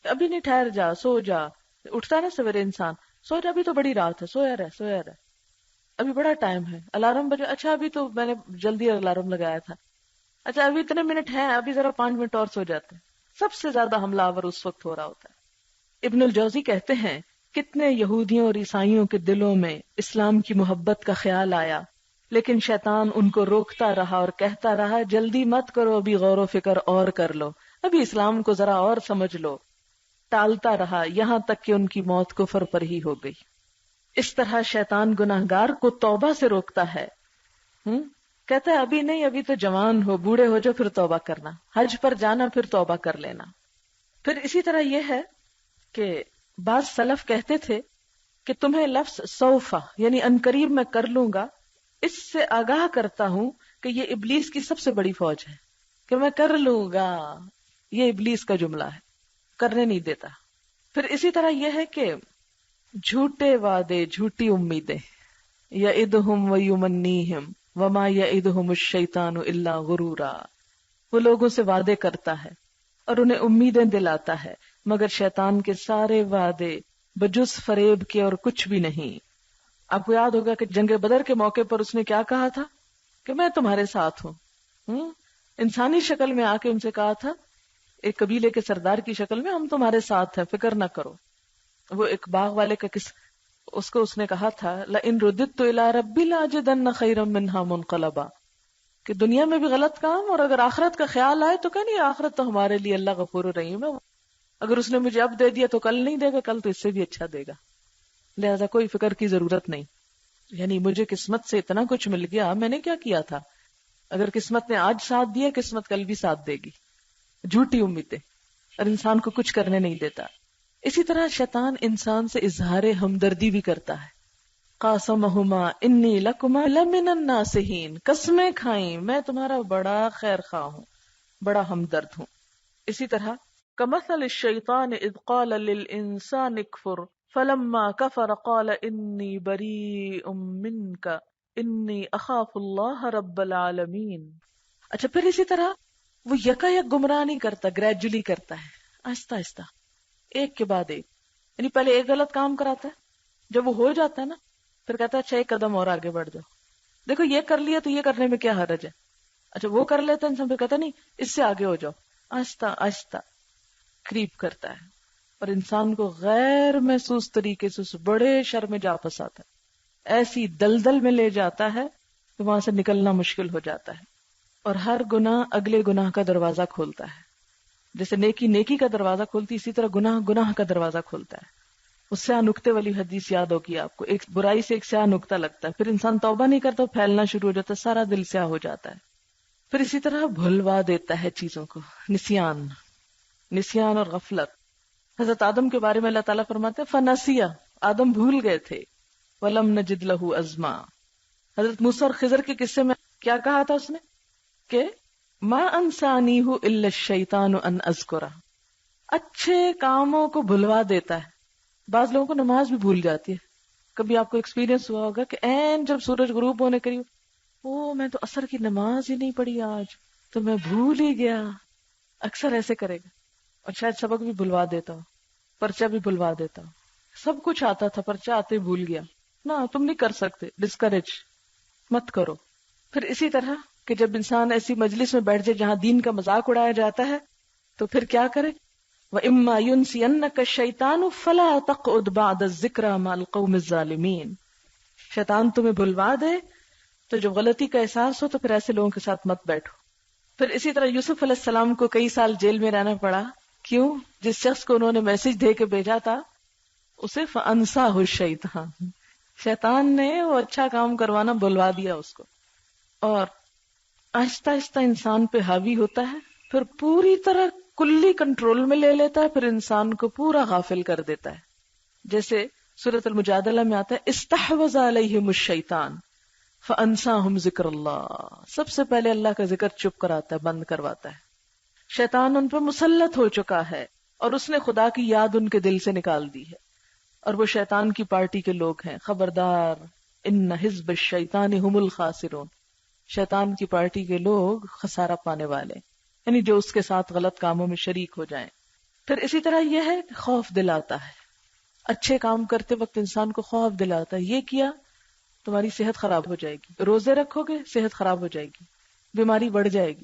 ابھی نہیں، ٹھہر جا، سو جا. اٹھتا ہے نا سویرے انسان، سو جا، ابھی تو بڑی رات ہے، سویا رہ سویا رہ، ابھی بڑا ٹائم ہے، الارم بجے، اچھا ابھی تو میں نے جلدی الارم لگایا تھا، اچھا ابھی اتنے منٹ ہیں، ابھی ذرا 5 منٹ اور سو جاتے ہیں. سب سے زیادہ حملہ آور اس وقت ہو رہا ہوتا ہے. ابن الجوزی کہتے ہیں کتنے یہودیوں اور عیسائیوں کے دلوں میں اسلام کی محبت کا خیال آیا، لیکن شیطان ان کو روکتا رہا اور کہتا رہا جلدی مت کرو، ابھی غور و فکر اور کر لو، ابھی اسلام کو ذرا اور سمجھ لو. ٹالتا رہا یہاں تک کہ ان کی موت کفر پر ہی ہو گئی. اس طرح شیطان گناہگار کو توبہ سے روکتا ہے. کہتا ہے ابھی نہیں، ابھی تو جوان ہو، بوڑھے ہو جو پھر توبہ کرنا، حج پر جانا پھر توبہ کر لینا. پھر اسی طرح یہ ہے کہ بعض سلف کہتے تھے کہ تمہیں لفظ سوفا یعنی انقریب میں کر لوں گا، اس سے آگاہ کرتا ہوں کہ یہ ابلیس کی سب سے بڑی فوج ہے کہ میں کر لوں گا. یہ ابلیس کا جملہ ہے، کرنے نہیں دیتا. پھر اسی طرح یہ ہے کہ جھوٹے وعدے، جھوٹی امیدیں، یعدہم ویمنیہم وما یعدہم الشیطان الا غرورا، وہ لوگوں سے وعدے کرتا ہے اور انہیں امیدیں دلاتا ہے، مگر شیطان کے سارے وعدے بجز فریب کے اور کچھ بھی نہیں. آپ کو یاد ہوگا کہ جنگ بدر کے موقع پر اس نے کیا کہا تھا کہ میں تمہارے ساتھ ہوں. انسانی شکل میں آ کے ان سے کہا تھا، ایک قبیلے کے سردار کی شکل میں، ہم تمہارے ساتھ ہیں، فکر نہ کرو. وہ ایک باغ والے کا اس نے کہا تھا لئن رددت الی ربی لاجدن خیرا منہا منقلبا، کہ دنیا میں بھی غلط کام اور اگر آخرت کا خیال آئے تو کہ نہیں، آخرت تو ہمارے لیے اللہ غفور الرحیم ہے، اگر اس نے مجھے اب دے دیا تو کل نہیں دے گا، کل تو اس سے بھی اچھا دے گا، لہذا کوئی فکر کی ضرورت نہیں. یعنی مجھے قسمت سے اتنا کچھ مل گیا، میں نے کیا کیا تھا؟ اگر قسمت نے آج ساتھ دیا، قسمت کل بھی ساتھ دے گی. جھوٹی امیدیں، اور انسان کو کچھ کرنے نہیں دیتا. اسی طرح شیطان انسان سے اظہار ہمدردی بھی کرتا ہے قاسمہما انی لکما لمن الناصحین، قسمیں کھائیں میں تمہارا بڑا خیر خواہ ہوں، بڑا ہمدرد ہوں. اسی طرح کمثل الشیطان اذ قال للانسان اکفر فلما کفر قال انی بریء منک انی اخاف اللہ رب العالمین. اچھا پھر اسی طرح وہ یکا یک گمراہ نہیں کرتا، گریجولی کرتا ہے، آہستہ آہستہ، ایک کے بعد ایک. یعنی پہلے ایک غلط کام کراتا ہے، جب وہ ہو جاتا ہے نا پھر کہتا ہے اچھا ایک قدم اور آگے بڑھ جاؤ، دیکھو یہ کر لیا تو یہ کرنے میں کیا حرج ہے. اچھا وہ کر لیتا انسان، پھر کہتا نہیں اس سے آگے ہو جاؤ. آہستہ آہستہ کریپ کرتا ہے اور انسان کو غیر محسوس طریقے سے اس بڑے شر میں جا پھنساتا ہے، ایسی دلدل میں لے جاتا ہے کہ وہاں سے نکلنا مشکل ہو جاتا ہے. اور ہر گناہ اگلے گناہ کا دروازہ کھولتا ہے. جیسے نیکی نیکی کا دروازہ کھولتی، اسی طرح گناہ گناہ کا دروازہ کھولتا ہے. اس سیاہ نکتے والی حدیث یاد ہوگی آپ کو، ایک برائی سے ایک سیاہ نکتہ لگتا ہے، پھر انسان توبہ نہیں کرتا، پھیلنا شروع ہو جاتا ہے، سارا دل سیاہ ہو جاتا ہے. پھر اسی طرح بھلوا دیتا ہے چیزوں کو، نسیان اور غفلت. حضرت آدم کے بارے میں اللہ تعالیٰ فرماتے ہیں فنسیا، آدم بھول گئے تھے، ولم نجد لہ عزما. حضرت موسیٰ اور خضر کے قصے میں کیا کہا تھا اس نے کہ ما انسانیہ الا الشیطان ان اذکرہ، اچھے کاموں کو بھلوا دیتا ہے. بعض لوگوں کو نماز بھی بھول جاتی ہے. کبھی آپ کو ایکسپیرینس ہوا ہوگا کہ این جب سورج غروب ہونے قریب، او میں تو عصر کی نماز ہی نہیں پڑھی آج، تو میں بھول ہی گیا. اکثر ایسے کرے گا. اور شاید سبق بھی بھلوا دیتا ہو، پرچہ بھی بھلوا دیتا ہو، سب کچھ آتا تھا، پرچہ آتے بھول گیا. نہ تم نہیں کر سکتے، ڈسکریج مت کرو. پھر اسی طرح کہ جب انسان ایسی مجلس میں بیٹھ جائے جہاں دین کا مذاق اڑایا جاتا ہے تو پھر کیا کرے؟ وَإِمَّا يُنْسِيَنَّكَ الشَّيْطَانُ فَلَا تَقْعُدْ بَعْدَ الذِّكْرَى مَعَ الْقَوْمِ الظَّالِمِينَ. شیطان تمہیں بھلوا دے تو جب غلطی کا احساس ہو تو پھر ایسے لوگوں کے ساتھ مت بیٹھو. پھر اسی طرح یوسف علیہ السلام کو کئی سال جیل میں رہنا پڑا. کیوں؟ جس شخص کو انہوں نے میسج دے کے بھیجا تھا اسے فَأَنْسَاهُ الشَّيْطَانُ، شیطان نے وہ اچھا کام کروانا بھلوا دیا اس کو. اور آہستہ آہستہ انسان پہ حاوی ہوتا ہے، پھر پوری طرح کلی کنٹرول میں لے لیتا ہے، پھر انسان کو پورا غافل کر دیتا ہے. جیسے سورۃ المجادلہ میں آتا ہے استحوذ علیہم الشیطان فانساہم ذکر اللہ. سب سے پہلے اللہ کا ذکر چپ کراتا ہے، بند کرواتا ہے. شیطان ان پر مسلط ہو چکا ہے اور اس نے خدا کی یاد ان کے دل سے نکال دی ہے، اور وہ شیطان کی پارٹی کے لوگ ہیں. خبردار، ان حزب الشیطان هم الخاسرون، شیطان کی پارٹی کے لوگ خسارہ پانے والے، یعنی جو اس کے ساتھ غلط کاموں میں شریک ہو جائیں. پھر اسی طرح یہ ہے کہ خوف دلاتا ہے، اچھے کام کرتے وقت انسان کو خوف دلاتا ہے، یہ کیا تمہاری صحت خراب ہو جائے گی، روزے رکھو گے صحت خراب ہو جائے گی، بیماری بڑھ جائے گی.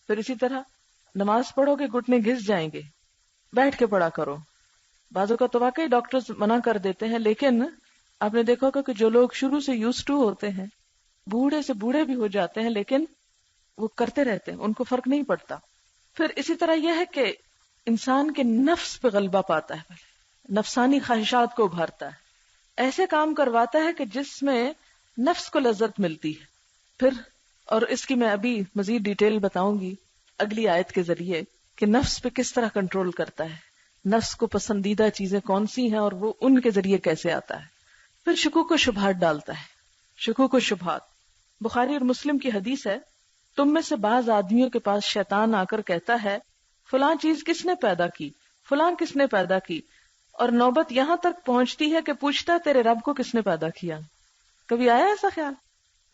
پھر اسی طرح نماز پڑھو گے گھٹنے گھس جائیں گے، بیٹھ کے پڑھا کرو. بعضوں کا تو واقعی ڈاکٹرز منع کر دیتے ہیں، لیکن آپ نے دیکھا ہوگا کہ جو لوگ شروع سے یوز ٹو ہوتے ہیں، بوڑھے سے بوڑھے بھی ہو جاتے ہیں لیکن وہ کرتے رہتے ہیں، ان کو فرق نہیں پڑتا. پھر اسی طرح یہ ہے کہ انسان کے نفس پہ غلبہ پاتا ہے، نفسانی خواہشات کو ابھارتا ہے، ایسے کام کرواتا ہے کہ جس میں نفس کو لذت ملتی ہے. پھر اور اس کی میں ابھی مزید ڈیٹیل بتاؤں گی اگلی آیت کے ذریعے کہ نفس پہ کس طرح کنٹرول کرتا ہے، نفس کو پسندیدہ چیزیں کون سی ہیں اور وہ ان کے ذریعے کیسے آتا ہے. پھر شکوک و شبہات ڈالتا ہے. شکوک و شبہات بخاری اور مسلم کی حدیث ہے، تم میں سے بعض آدمیوں کے پاس شیطان آ کر کہتا ہے فلاں چیز کس نے پیدا کی، فلاں کس نے پیدا کی، اور نوبت یہاں تک پہنچتی ہے کہ پوچھتا ہے تیرے رب کو کس نے پیدا کیا. کبھی آیا ایسا خیال؟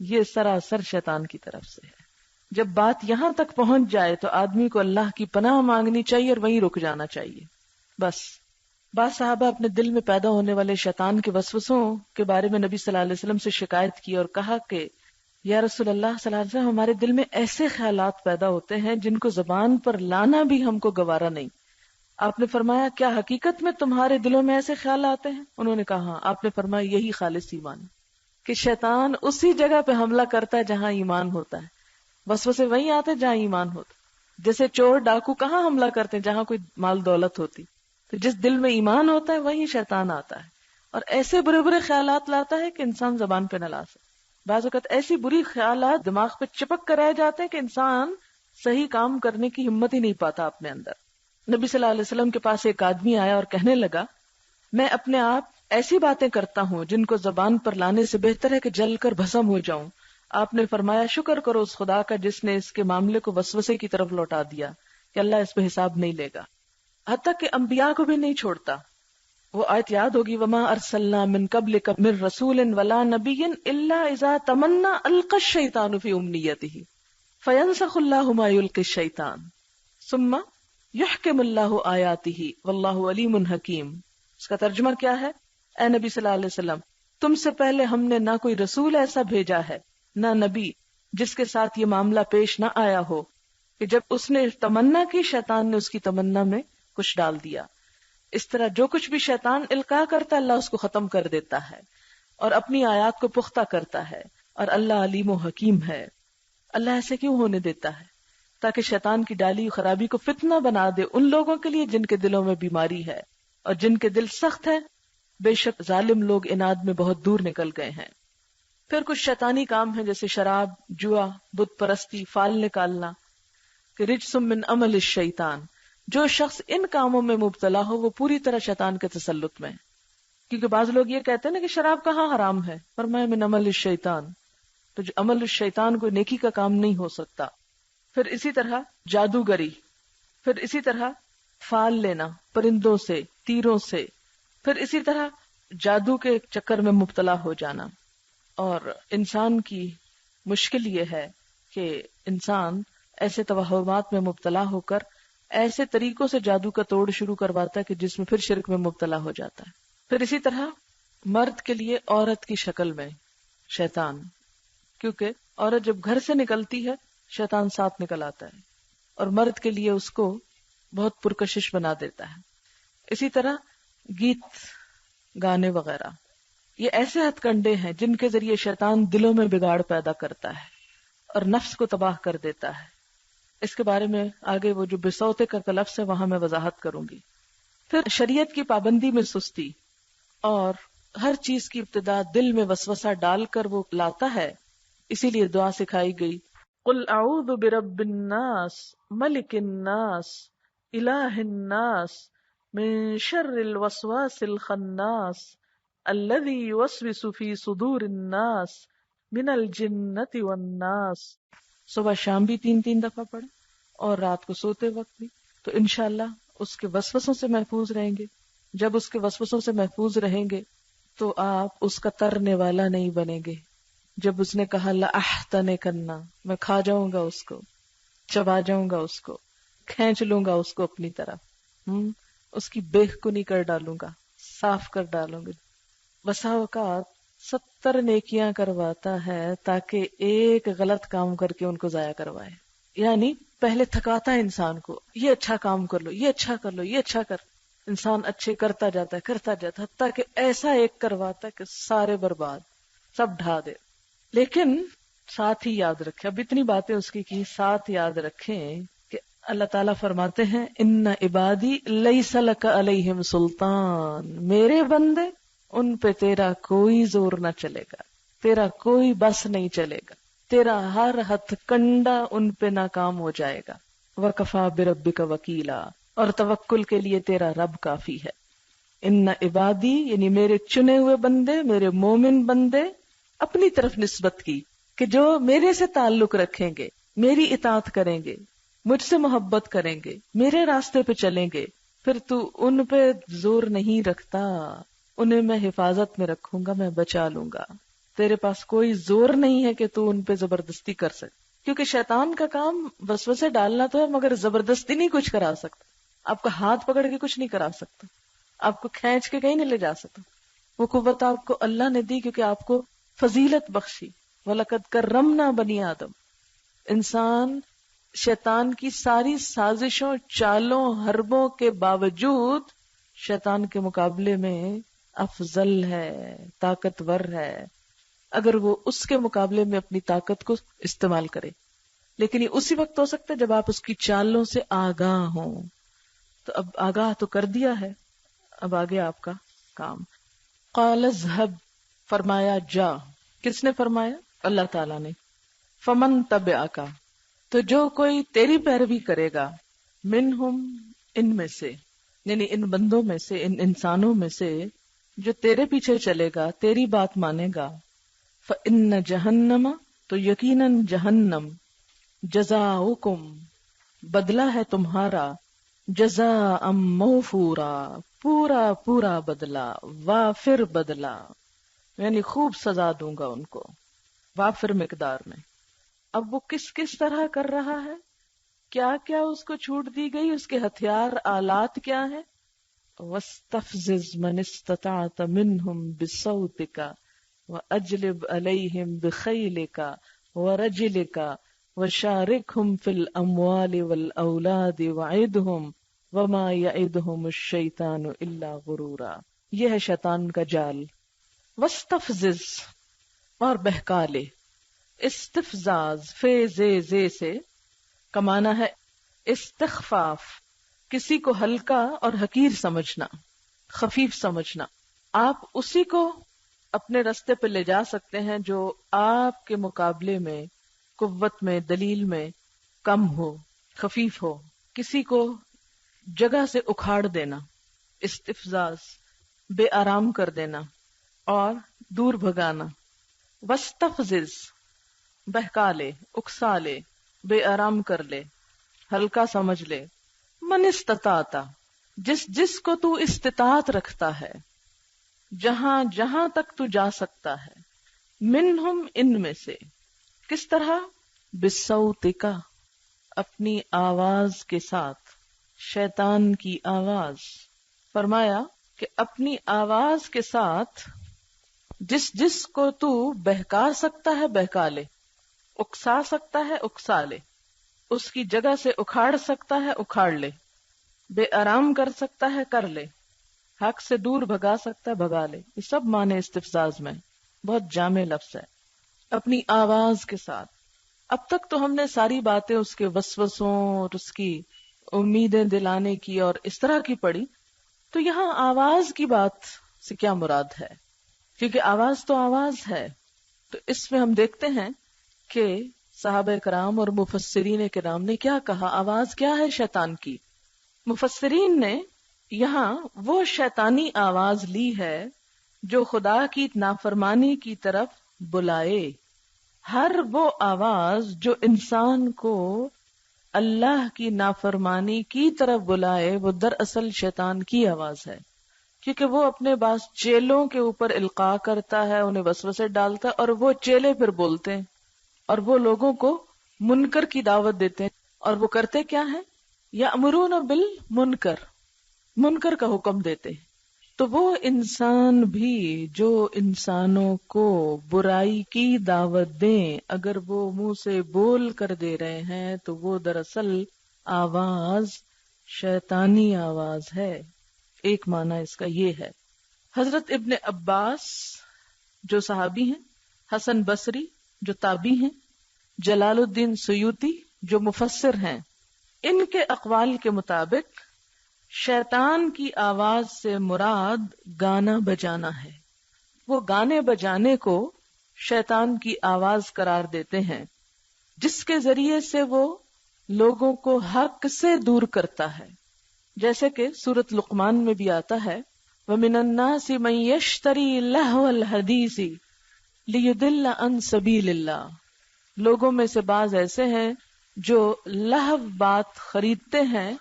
یہ سراسر شیطان کی طرف سے ہے. جب بات یہاں تک پہنچ جائے تو آدمی کو اللہ کی پناہ مانگنی چاہیے اور وہیں رک جانا چاہیے. بس بعض صحابہ اپنے دل میں پیدا ہونے والے شیطان کے وسوسوں کے بارے میں نبی صلی اللہ علیہ وسلم سے شکایت کی اور کہا کہ یا رسول اللہ صلی اللہ علیہ وسلم، ہمارے دل میں ایسے خیالات پیدا ہوتے ہیں جن کو زبان پر لانا بھی ہم کو گوارا نہیں. آپ نے فرمایا کیا حقیقت میں تمہارے دلوں میں ایسے خیال آتے ہیں؟ انہوں نے کہا ہاں. آپ نے فرمایا یہی خالص ایمان، کہ شیطان اسی جگہ پہ حملہ کرتا ہے جہاں ایمان ہوتا ہے، وسوسے وہیں آتے ہیں جہاں ایمان ہوتا. جیسے چور ڈاکو کہاں حملہ کرتے ہیں؟ جہاں کوئی مال دولت ہوتی. تو جس دل میں ایمان ہوتا ہے وہیں شیطان آتا ہے اور ایسے برے برے خیالات لاتا ہے کہ انسان زبان پہ نہ لا سکے. بعض اوقات ایسی بری خیالات دماغ پہ چپک کر رہ جاتے ہیں کہ انسان صحیح کام کرنے کی ہمت ہی نہیں پاتا اپنے اندر. نبی صلی اللہ علیہ وسلم کے پاس ایک آدمی آیا اور کہنے لگا میں اپنے آپ ایسی باتیں کرتا ہوں جن کو زبان پر لانے سے بہتر ہے کہ جل کر بھسم ہو جاؤں. آپ نے فرمایا شکر کرو اس خدا کا جس نے اس کے معاملے کو وسوسے کی طرف لوٹا دیا کہ اللہ اس پہ حساب نہیں لے گا. حتیٰ کہ انبیاء کو بھی نہیں چھوڑتا. وہ آیت یاد ہوگی وما ارسلنا من قبلک من رسول ولا نبی الا اذا تمنى القى الشیطان فی امنیتہ فینسخ اللہ ما یلقی الشیطان ثم یحکم اللہ آیاتہ واللہ علیم حکیم. اس کا ترجمہ کیا ہے؟ اے نبی صلی اللہ علیہ وسلم، تم سے پہلے ہم نے نہ کوئی رسول ایسا بھیجا ہے نہ نبی جس کے ساتھ یہ معاملہ پیش نہ آیا ہو کہ جب اس نے تمنا کی شیطان نے اس کی تمنا میں کچھ ڈال دیا. اس طرح جو کچھ بھی شیطان القاء کرتا ہے اللہ اس کو ختم کر دیتا ہے اور اپنی آیات کو پختہ کرتا ہے، اور اللہ علیم و حکیم ہے. اللہ ایسے کیوں ہونے دیتا ہے؟ تاکہ شیطان کی ڈالی خرابی کو فتنہ بنا دے ان لوگوں کے لیے جن کے دلوں میں بیماری ہے اور جن کے دل سخت ہے. بے شک ظالم لوگ اناد میں بہت دور نکل گئے ہیں. پھر کچھ شیطانی کام ہیں جیسے شراب، جوا، بت پرستی، فال نکالنا کہ رجس من عمل الشیطان. جو شخص ان کاموں میں مبتلا ہو وہ پوری طرح شیطان کے تسلط میں ہے. کیونکہ بعض لوگ یہ کہتے ہیں نا کہ شراب کہاں حرام ہے، فرمایا من عمل الشیطان. تو جو عمل الشیطان کوئی نیکی کا کام نہیں ہو سکتا. پھر اسی طرح جادوگری، پھر اسی طرح فال لینا پرندوں سے، تیروں سے، پھر اسی طرح جادو کے چکر میں مبتلا ہو جانا. اور انسان کی مشکل یہ ہے کہ انسان ایسے توہمات میں مبتلا ہو کر ایسے طریقوں سے جادو کا توڑ شروع کرواتا ہے کہ جس میں پھر شرک میں مبتلا ہو جاتا ہے. پھر اسی طرح مرد کے لیے عورت کی شکل میں شیطان، کیونکہ عورت جب گھر سے نکلتی ہے شیطان ساتھ نکل آتا ہے اور مرد کے لیے اس کو بہت پرکشش بنا دیتا ہے. اسی طرح گیت گانے وغیرہ، یہ ایسے ہتھ کنڈے ہیں جن کے ذریعے شیطان دلوں میں بگاڑ پیدا کرتا ہے اور نفس کو تباہ کر دیتا ہے. اس کے بارے میں آگے وہ جو بسوتے کا لفظ ہے وہاں میں وضاحت کروں گی. پھر شریعت کی پابندی میں سستی اور ہر چیز کی ابتدا دل میں وسوسہ ڈال کر وہ لاتا ہے. اسی لیے دعا سکھائی گئی قل اعوذ برب الناس ملک الناس الہ الناس من شر الوسواس الخناس الذي يوسوس في صدور الناس من الجنة والناس. صبح شام بھی 3 دفعہ پڑھیں اور رات کو سوتے وقت بھی، تو انشاءاللہ اس کے وسوسوں سے محفوظ رہیں گے. جب اس کے وسوسوں سے محفوظ رہیں گے تو آپ اس کا ترنے والا نہیں بنیں گے. جب اس نے کہا لأحتنکنا، میں کھا جاؤں گا اس کو، چبا جاؤں گا اس کو، کھینچ لوں گا اس کو اپنی طرف، اس کی بیخ کو نہیں کر ڈالوں گا، صاف کر ڈالوں گا. بسا اوقات 70 نیکیاں کرواتا ہے تاکہ ایک غلط کام کر کے ان کو ضائع کروائے. یعنی پہلے تھکاتا ہے انسان کو، یہ اچھا کام کر لو، یہ اچھا کر لو، یہ اچھا کر. انسان اچھے کرتا جاتا ہے حتیٰ کہ ایسا ایک کرواتا ہے کہ سارے برباد، سب ڈھا دے. لیکن ساتھ ہی یاد رکھیں، اب اتنی باتیں اس کی ساتھ یاد رکھیں کہ اللہ تعالیٰ فرماتے ہیں ان عبادی لیس لک علیہم سلطان، میرے بندے ان پہ تیرا کوئی زور نہ چلے گا، تیرا کوئی بس نہیں چلے گا، تیرا ہر ہتھ کنڈا ان پہ ناکام ہو جائے گا. وکفا بربک وکیلا، اور توکل کے لیے تیرا رب کافی ہے. ان عبادی یعنی میرے چنے ہوئے بندے، میرے مومن بندے، اپنی طرف نسبت کی کہ جو میرے سے تعلق رکھیں گے، میری اطاعت کریں گے، مجھ سے محبت کریں گے، میرے راستے پہ چلیں گے، پھر تو ان پہ زور نہیں رکھتا، انہیں میں حفاظت میں رکھوں گا، میں بچا لوں گا. تیرے پاس کوئی زور نہیں ہے کہ تو ان پہ زبردستی کر سکے، کیونکہ شیطان کا کام وسوسے ڈالنا تو ہے مگر زبردستی نہیں کچھ کرا سکتا. آپ کا ہاتھ پکڑ کے کچھ نہیں کرا سکتا، آپ کو کھینچ کے کہیں نہیں لے جا سکتا. وہ قوت آپ کو اللہ نے دی کیونکہ آپ کو فضیلت بخشی. وَلَقَدْ كَرَّمْنَا بَنِي آدم. انسان شیطان کی ساری سازشوں، چالوں، حربوں کے باوجود شیطان کے مقابلے میں افضل ہے، طاقتور ہے، اگر وہ اس کے مقابلے میں اپنی طاقت کو استعمال کرے. لیکن یہ اسی وقت ہو سکتا ہے جب آپ اس کی چالوں سے آگاہ ہوں. تو اب آگاہ تو کر دیا ہے، اب آگے آپ کا کام. قال اذهب، فرمایا جا. کس نے فرمایا؟ اللہ تعالیٰ نے. فمن تبعک، تو جو کوئی تیری پیروی کرے گا، منہم، ان میں سے، یعنی ان بندوں میں سے، ان انسانوں میں سے، جو تیرے پیچھے چلے گا، تیری بات مانے گا، فإن جہنم، تو یقیناً جہنم، جزاؤکم، بدلہ ہے تمہارا، جزاء موفورا، پورا پورا بدلہ، وافر بدلہ، یعنی خوب سزا دوں گا ان کو وافر مقدار میں۔ اب وہ کس کس طرح کر رہا ہے، کیا کیا اس کو چھوٹ دی گئی، اس کے ہتھیار آلات کیا ہیں؟ وَاسْتَفْزِزْ مَنِ اسْتَطَعْتَ مِنْهُمْ بِصَوْتِكَ وَأَجْلِبْ عَلَيْهِمْ بِخَيْلِكَ وَرَجِلِكَ وَشَارِكْهُمْ فِي الْأَمْوَالِ وَالْأَوْلَادِ وَعِدْهُمْ وَمَا يَعِدُهُمُ الشَّيْطَانُ إِلَّا غُرُورًا۔ یہ ہے شیطان کا جال۔ وَاسْتَفْزِزْ، اور بہکا لے۔ استفزاز فے زے سے کمانا ہے استخفاف، کسی کو ہلکا اور حقیر سمجھنا، خفیف سمجھنا۔ آپ اسی کو اپنے رستے پہ لے جا سکتے ہیں جو آپ کے مقابلے میں قوت میں، دلیل میں کم ہو، خفیف ہو۔ کسی کو جگہ سے اکھاڑ دینا، استفزاز، بے آرام کر دینا اور دور بھگانا۔ وستفزز، بہکا لے، اکسا لے، بے آرام کر لے، ہلکا سمجھ لے۔ من استطاعت، جس کو تو استطاعت رکھتا ہے، جہاں جہاں تک تو جا سکتا ہے، منہم، ان میں سے۔ کس طرح؟ بصوتک، اپنی آواز کے ساتھ، شیطان کی آواز۔ فرمایا کہ اپنی آواز کے ساتھ جس کو تو بہکا سکتا ہے بہکا لے، اکسا سکتا ہے اکسا لے، اس کی جگہ سے اکھاڑ سکتا ہے اکھاڑ لے، بے آرام کر سکتا ہے کر لے، حق سے دور بھگا سکتا ہے بھگا لے۔ یہ سب معنی استفزاز میں، بہت جامع لفظ ہے۔ اپنی آواز کے ساتھ۔ اب تک تو ہم نے ساری باتیں اس کے وسوسوں اور اس کی امیدیں دلانے کی اور اس طرح کی پڑھی، تو یہاں آواز کی بات سے کیا مراد ہے؟ کیونکہ آواز تو آواز ہے۔ تو اس میں ہم دیکھتے ہیں کہ صحابہ کرام اور مفسرین کرام نے کیا کہا، آواز کیا ہے شیطان کی۔ مفسرین نے یہاں وہ شیطانی آواز لی ہے جو خدا کی نافرمانی کی طرف بلائے۔ ہر وہ آواز جو انسان کو اللہ کی نافرمانی کی طرف بلائے، وہ دراصل شیطان کی آواز ہے، کیونکہ وہ اپنے بعض چیلوں کے اوپر القاء کرتا ہے، انہیں وسوسے ڈالتا ہے، اور وہ چیلے پھر بولتے ہیں اور وہ لوگوں کو منکر کی دعوت دیتے ہیں۔ اور وہ کرتے کیا ہیں؟ یأمرون بالمنکر، منکر کا حکم دیتے ہیں۔ تو وہ انسان بھی جو انسانوں کو برائی کی دعوت دیں، اگر وہ منہ سے بول کر دے رہے ہیں تو وہ دراصل آواز شیطانی آواز ہے۔ ایک معنی اس کا یہ ہے۔ حضرت ابن عباس جو صحابی ہیں، حسن بصری جو تابعی ہیں، جلال الدین سیوطی جو مفسر ہیں، ان کے اقوال کے مطابق شیطان کی آواز سے مراد گانا بجانا ہے۔ وہ گانے بجانے کو شیطان کی آواز قرار دیتے ہیں، جس کے ذریعے سے وہ لوگوں کو حق سے دور کرتا ہے۔ جیسے کہ سورۃ لقمان میں بھی آتا ہے، وَمِنَ النَّاسِ مَن يَشْتَرِي لَهْوَ الْحَدِيثِ لِيُضِلَّ عَن سَبِيلِ اللَّهِ، لوگوں میں سے بعض ایسے ہیں جو لہو بات خریدتے ہیں،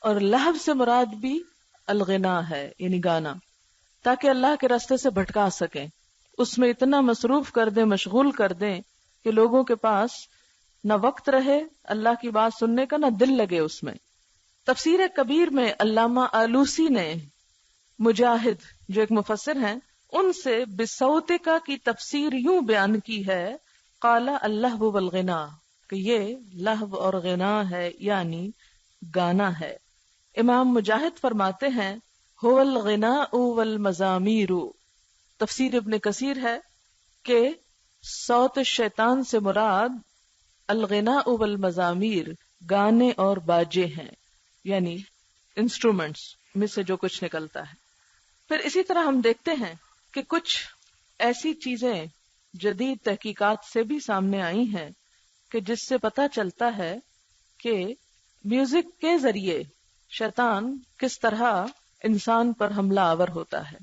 اور لہو سے مراد بھی الغنا ہے، یعنی گانا، تاکہ اللہ کے راستے سے بھٹکا سکیں، اس میں اتنا مصروف کر دیں، مشغول کر دیں کہ لوگوں کے پاس نہ وقت رہے اللہ کی بات سننے کا، نہ دل لگے اس میں۔ تفسیر کبیر میں علامہ آلوسی نے مجاہد جو ایک مفسر ہیں ان سے بصوتک کی تفسیر یوں بیان کی ہے، قال اللہو والغنا، کہ یہ لہو اور غنا ہے، یعنی گانا ہے۔ امام مجاہد فرماتے ہیں هو الغناء والمزامیر، تفسیر ابن کثیر ہے کہ صوت شیطان سے مراد الغناء والمزامیر، گانے اور باجے ہیں، یعنی انسٹرومنٹس میں سے جو کچھ نکلتا ہے۔ پھر اسی طرح ہم دیکھتے ہیں کہ کچھ ایسی چیزیں جدید تحقیقات سے بھی سامنے آئی ہیں کہ جس سے پتہ چلتا ہے کہ میوزک کے ذریعے شیطان کس طرح انسان پر حملہ آور ہوتا ہے۔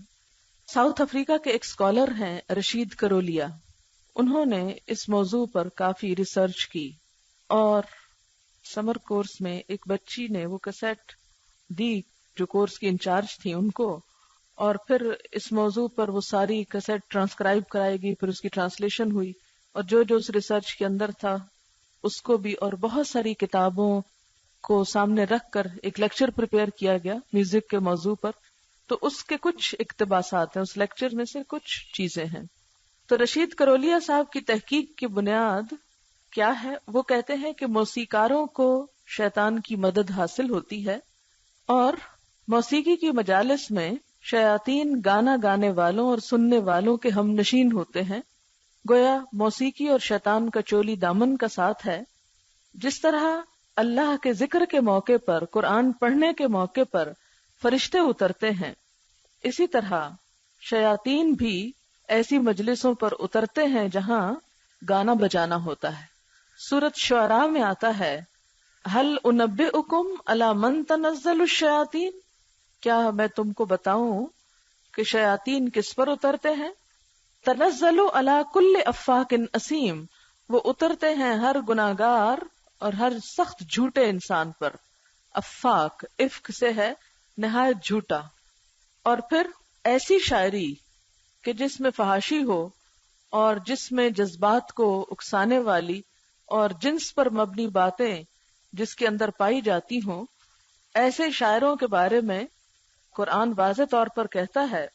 ساؤتھ افریقہ کے ایک اسکالر ہیں رشید کرولیا، انہوں نے اس موضوع پر کافی ریسرچ کی، اور سمر کورس میں ایک بچی نے وہ کیسٹ دی جو کورس کی انچارج تھی ان کو، اور پھر اس موضوع پر وہ ساری کیسٹ ٹرانسکرائب کرائے گی، پھر اس کی ٹرانسلیشن ہوئی، اور جو اس ریسرچ کے اندر تھا اس کو بھی، اور بہت ساری کتابوں کو سامنے رکھ کر ایک لیکچر پریپئر کیا گیا میوزک کے موضوع پر. تو اس کے کچھ اقتباسات ہیں، اس لیکچر میں سے کچھ چیزیں ہیں. تو رشید کرولیا صاحب کی تحقیق کی بنیاد کیا ہے؟ وہ کہتے ہیں کہ موسیقاروں کو شیطان کی مدد حاصل ہوتی ہے، اور موسیقی کی مجالس میں شیاطین گانا گانے والوں اور سننے والوں کے ہم نشین ہوتے ہیں. گویا موسیقی اور شیطان کا چولی دامن کا ساتھ ہے. جس طرح اللہ کے ذکر کے موقع پر، قرآن پڑھنے کے موقع پر فرشتے اترتے ہیں، اسی طرح شیاطین بھی ایسی مجلسوں پر اترتے ہیں جہاں گانا بجانا ہوتا ہے. سورۃ شعراء میں آتا ہے هل انبئکم علی من تنزل الشیاطین، کیا میں تم کو بتاؤں کہ شیاطین کس پر اترتے ہیں؟ تنزل علی کل افاک اثیم، وہ اترتے ہیں ہر گناہگار اور ہر سخت جھوٹے انسان پر. افاک افک سے ہے نہایت جھوٹا. اور پھر ایسی شاعری کہ جس میں فحاشی ہو اور جس میں جذبات کو اکسانے والی اور جنس پر مبنی باتیں جس کے اندر پائی جاتی ہوں، ایسے شاعروں کے بارے میں قرآن واضح طور پر کہتا ہے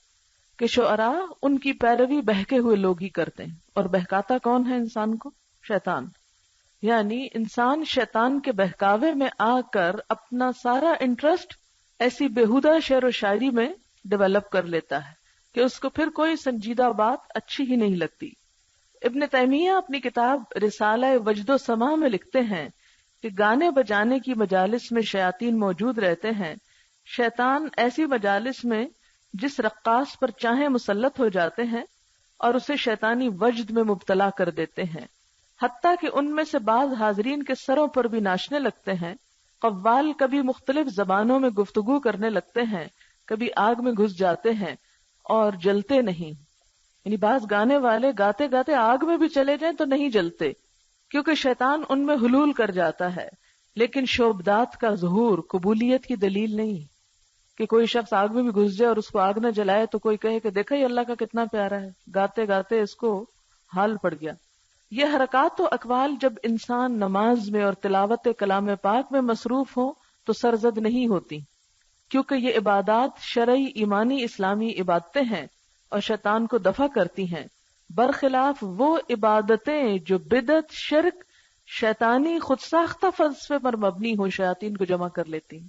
کہ شعراء ان کی پیروی بہکے ہوئے لوگ ہی کرتے ہیں. اور بہکاتا کون ہے انسان کو؟ شیطان. یعنی انسان شیطان کے بہکاوے میں آ کر اپنا سارا انٹرسٹ ایسی بیہودہ شعر و شاعری میں ڈیولپ کر لیتا ہے کہ اس کو پھر کوئی سنجیدہ بات اچھی ہی نہیں لگتی. ابن تیمیہ اپنی کتاب رسالہ وجد و سماع میں لکھتے ہیں کہ گانے بجانے کی مجالس میں شیاطین موجود رہتے ہیں. شیطان ایسی مجالس میں جس رقاص پر چاہیں مسلط ہو جاتے ہیں اور اسے شیطانی وجد میں مبتلا کر دیتے ہیں، حتیٰ کہ ان میں سے بعض حاضرین کے سروں پر بھی ناچنے لگتے ہیں. قوال کبھی مختلف زبانوں میں گفتگو کرنے لگتے ہیں، کبھی آگ میں گھس جاتے ہیں اور جلتے نہیں. یعنی بعض گانے والے گاتے گاتے آگ میں بھی چلے جائیں تو نہیں جلتے، کیونکہ شیطان ان میں حلول کر جاتا ہے. لیکن شعبدات کا ظہور قبولیت کی دلیل نہیں کہ کوئی شخص آگ میں بھی گھس جائے اور اس کو آگ نہ جلائے تو کوئی کہے کہ دیکھا یہ اللہ کا کتنا پیارا ہے، گاتے گاتے اس کو حال پڑ گیا. یہ حرکات و اقوال جب انسان نماز میں اور تلاوت کلام پاک میں مصروف ہو تو سرزد نہیں ہوتی، کیونکہ یہ عبادات شرعی ایمانی اسلامی عبادتیں ہیں اور شیطان کو دفع کرتی ہیں، برخلاف وہ عبادتیں جو بدعت، شرک، شیطانی خود ساختہ فلسفے پر مبنی ہو شیاطین کو جمع کر لیتی ہیں.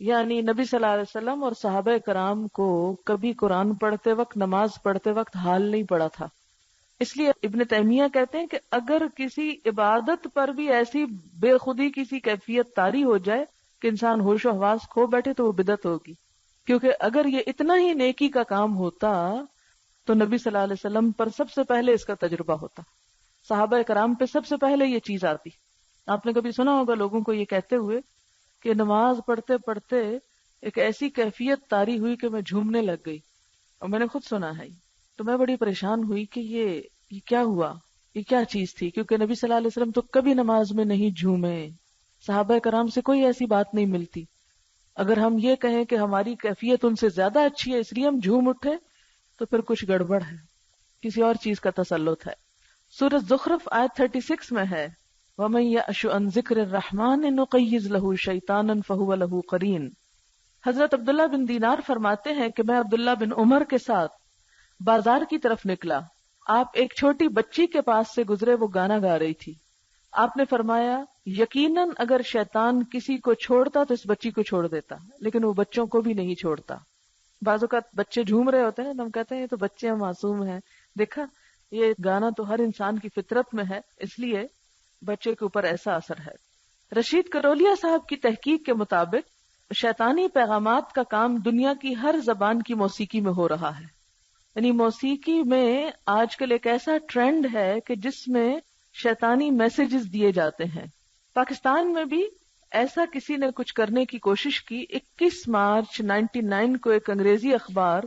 یعنی نبی صلی اللہ علیہ وسلم اور صحابہ کرام کو کبھی قرآن پڑھتے وقت، نماز پڑھتے وقت حال نہیں پڑا تھا. اس لیے ابن تیمیہ کہتے ہیں کہ اگر کسی عبادت پر بھی ایسی بے خودی کسی کیفیت طاری ہو جائے کہ انسان ہوش و حواس کھو بیٹھے تو وہ بدعت ہوگی، کیونکہ اگر یہ اتنا ہی نیکی کا کام ہوتا تو نبی صلی اللہ علیہ وسلم پر سب سے پہلے اس کا تجربہ ہوتا، صحابہ کرام پہ سب سے پہلے یہ چیز آتی. آپ نے کبھی سنا ہوگا لوگوں کو یہ کہتے ہوئے کہ نماز پڑھتے پڑھتے ایک ایسی کیفیت طاری ہوئی کہ میں جھومنے لگ گئی. اور میں نے خود سنا ہے، تو میں بڑی پریشان ہوئی کہ یہ کیا ہوا، یہ کیا چیز تھی، کیونکہ نبی صلی اللہ علیہ وسلم تو کبھی نماز میں نہیں جھومے، صحابہ کرام سے کوئی ایسی بات نہیں ملتی. اگر ہم یہ کہیں کہ ہماری کیفیت ان سے زیادہ اچھی ہے اس لیے ہم جھوم اٹھے تو پھر کچھ گڑبڑ ہے، کسی اور چیز کا تسلط ہے. سورۃ زخرف آیت 36 میں ہے وَمَن يَعْشُ عَن ذِكْرِ الرَّحْمَٰنِ نُقَيِّضْ لَهُ شَيْطَانًا فَهُوَ لَهُ قَرِينٌ. حضرت عبداللہ بن دینار فرماتے ہیں کہ میں عبداللہ بن عمر کے ساتھ بازار کی طرف نکلا، آپ ایک چھوٹی بچی کے پاس سے گزرے، وہ گانا گا رہی تھی. آپ نے فرمایا یقیناً اگر شیطان کسی کو چھوڑتا تو اس بچی کو چھوڑ دیتا، لیکن وہ بچوں کو بھی نہیں چھوڑتا. بعض اوقات بچے جھوم رہے ہوتے ہیں تو ہم کہتے ہیں یہ تو بچے ہیں، معصوم ہیں. دیکھا، یہ گانا تو ہر انسان کی فطرت میں ہے، اس لیے بچے کے اوپر ایسا اثر ہے. رشید کرولیا صاحب کی تحقیق کے مطابق شیطانی پیغامات کا کام دنیا کی ہر زبان کی موسیقی میں ہو رہا ہے. یعنی موسیقی میں آج کل ایک ایسا ٹرینڈ ہے کہ جس میں شیطانی میسیجز دیے جاتے ہیں. پاکستان میں بھی ایسا کسی نے کچھ کرنے کی کوشش کی. 21 مارچ 99 کو ایک انگریزی اخبار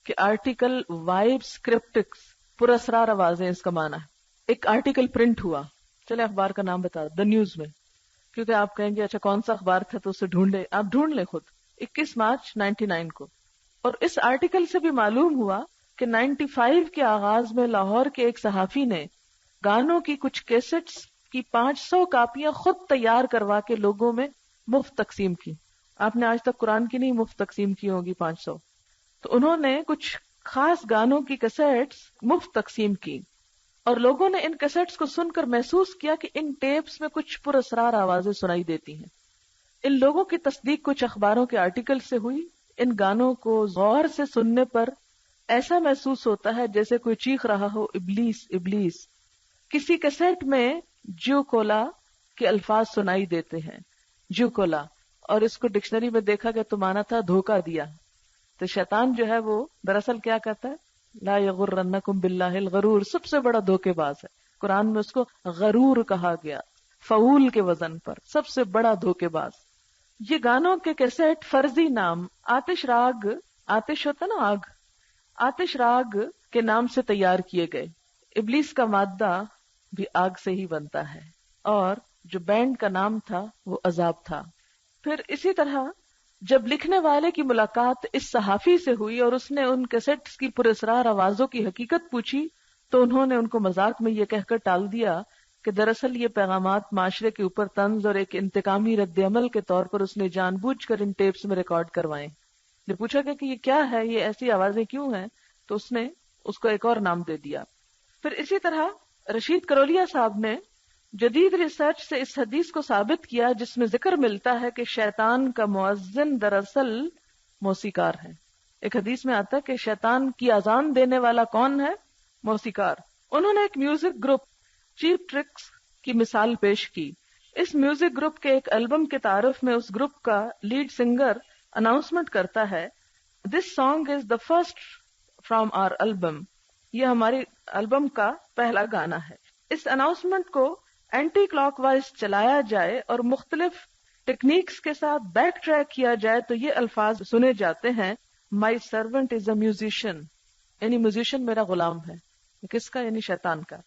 کہ آرٹیکل وائبس کرپٹکس، پراسرار آوازیں اس کا معنی ہے. ایک آرٹیکل پرنٹ ہوا، چلے اخبار کا نام بتا، دا نیوز میں، کیونکہ آپ کہیں گے اچھا کون سا اخبار تھا تو اسے ڈھونڈے، آپ ڈھونڈ لیں خود. 21 مارچ 99 کو. اور اس آرٹیکل سے بھی معلوم ہوا کہ 95 کے آغاز میں لاہور کے ایک صحافی نے گانوں کی کچھ کیسٹس کی 500 کاپیاں خود تیار کروا کے لوگوں میں مفت تقسیم کی. آپ نے آج تک قرآن کی نہیں مفت تقسیم کی ہوگی 500. تو انہوں نے کچھ خاص گانوں کی کیسٹس مفت تقسیم کی، اور لوگوں نے ان کیسٹس کو سن کر محسوس کیا کہ ان ٹیپس میں کچھ پراسرار آوازیں سنائی دیتی ہیں. ان لوگوں کی تصدیق کچھ اخباروں کے آرٹیکل سے ہوئی. ان گانوں کو غور سے سننے پر ایسا محسوس ہوتا ہے جیسے کوئی چیخ رہا ہو، ابلیس ابلیس. کسی کیسٹ میں جو کولا کے الفاظ سنائی دیتے ہیں، جو کولا، اور اس کو ڈکشنری میں دیکھا گیا تو مانا تھا دھوکہ دیا. تو شیطان جو ہے وہ دراصل کیا کہتا ہے، لا یغرنکم باللہ الغرور، سب سے بڑا دھوکے باز ہے. قرآن میں اس کو غرور کہا گیا، فعول کے وزن پر، سب سے بڑا دھوکے باز. یہ گانوں کے کیسٹ فرضی نام آتش راگ، آتش ہوتا نا آگ، آتش راگ کے نام سے تیار کیے گئے. ابلیس کا مادہ بھی آگ سے ہی بنتا ہے، اور جو بینڈ کا نام تھا وہ عذاب تھا. پھر اسی طرح جب لکھنے والے کی ملاقات اس صحافی سے ہوئی اور اس نے ان کیسٹس کی پراسرار آوازوں کی حقیقت پوچھی، تو انہوں نے ان کو مذاق میں یہ کہہ کر ٹال دیا کہ دراصل یہ پیغامات معاشرے کے اوپر طنز اور ایک انتقامی رد عمل کے طور پر اس نے جان بوجھ کر ان ٹیپس میں ریکارڈ کروائے. جب پوچھا گیا کہ یہ کیا ہے، یہ ایسی آوازیں کیوں ہیں، تو اس نے اس کو ایک اور نام دے دیا. پھر اسی طرح رشید کرولیا صاحب نے جدید ریسرچ سے اس حدیث کو ثابت کیا جس میں ذکر ملتا ہے کہ شیطان کا مؤذن دراصل موسیقار ہے. ایک حدیث میں آتا ہے کہ شیطان کی اذان دینے والا کون ہے؟ موسیقار. انہوں نے ایک میوزک گروپ چیپ ٹرکس کی مثال پیش کی. اس میوزک گروپ کے ایک البم کے تعارف میں اس گروپ کا لیڈ سنگر اناؤنسمنٹ کرتا ہے، this song is the first from our album, یہ ہماری البم کا پہلا گانا ہے. اس اناؤنسمنٹ کو اینٹی کلاک وائز چلایا جائے اور مختلف ٹیکنیکس کے ساتھ بیک ٹریک کیا جائے تو یہ الفاظ سنے جاتے ہیں، مائی سرونٹ از اے میوزیشین، یعنی میوزیشین میرا غلام ہے. کس کا؟ یعنی شیطان کا.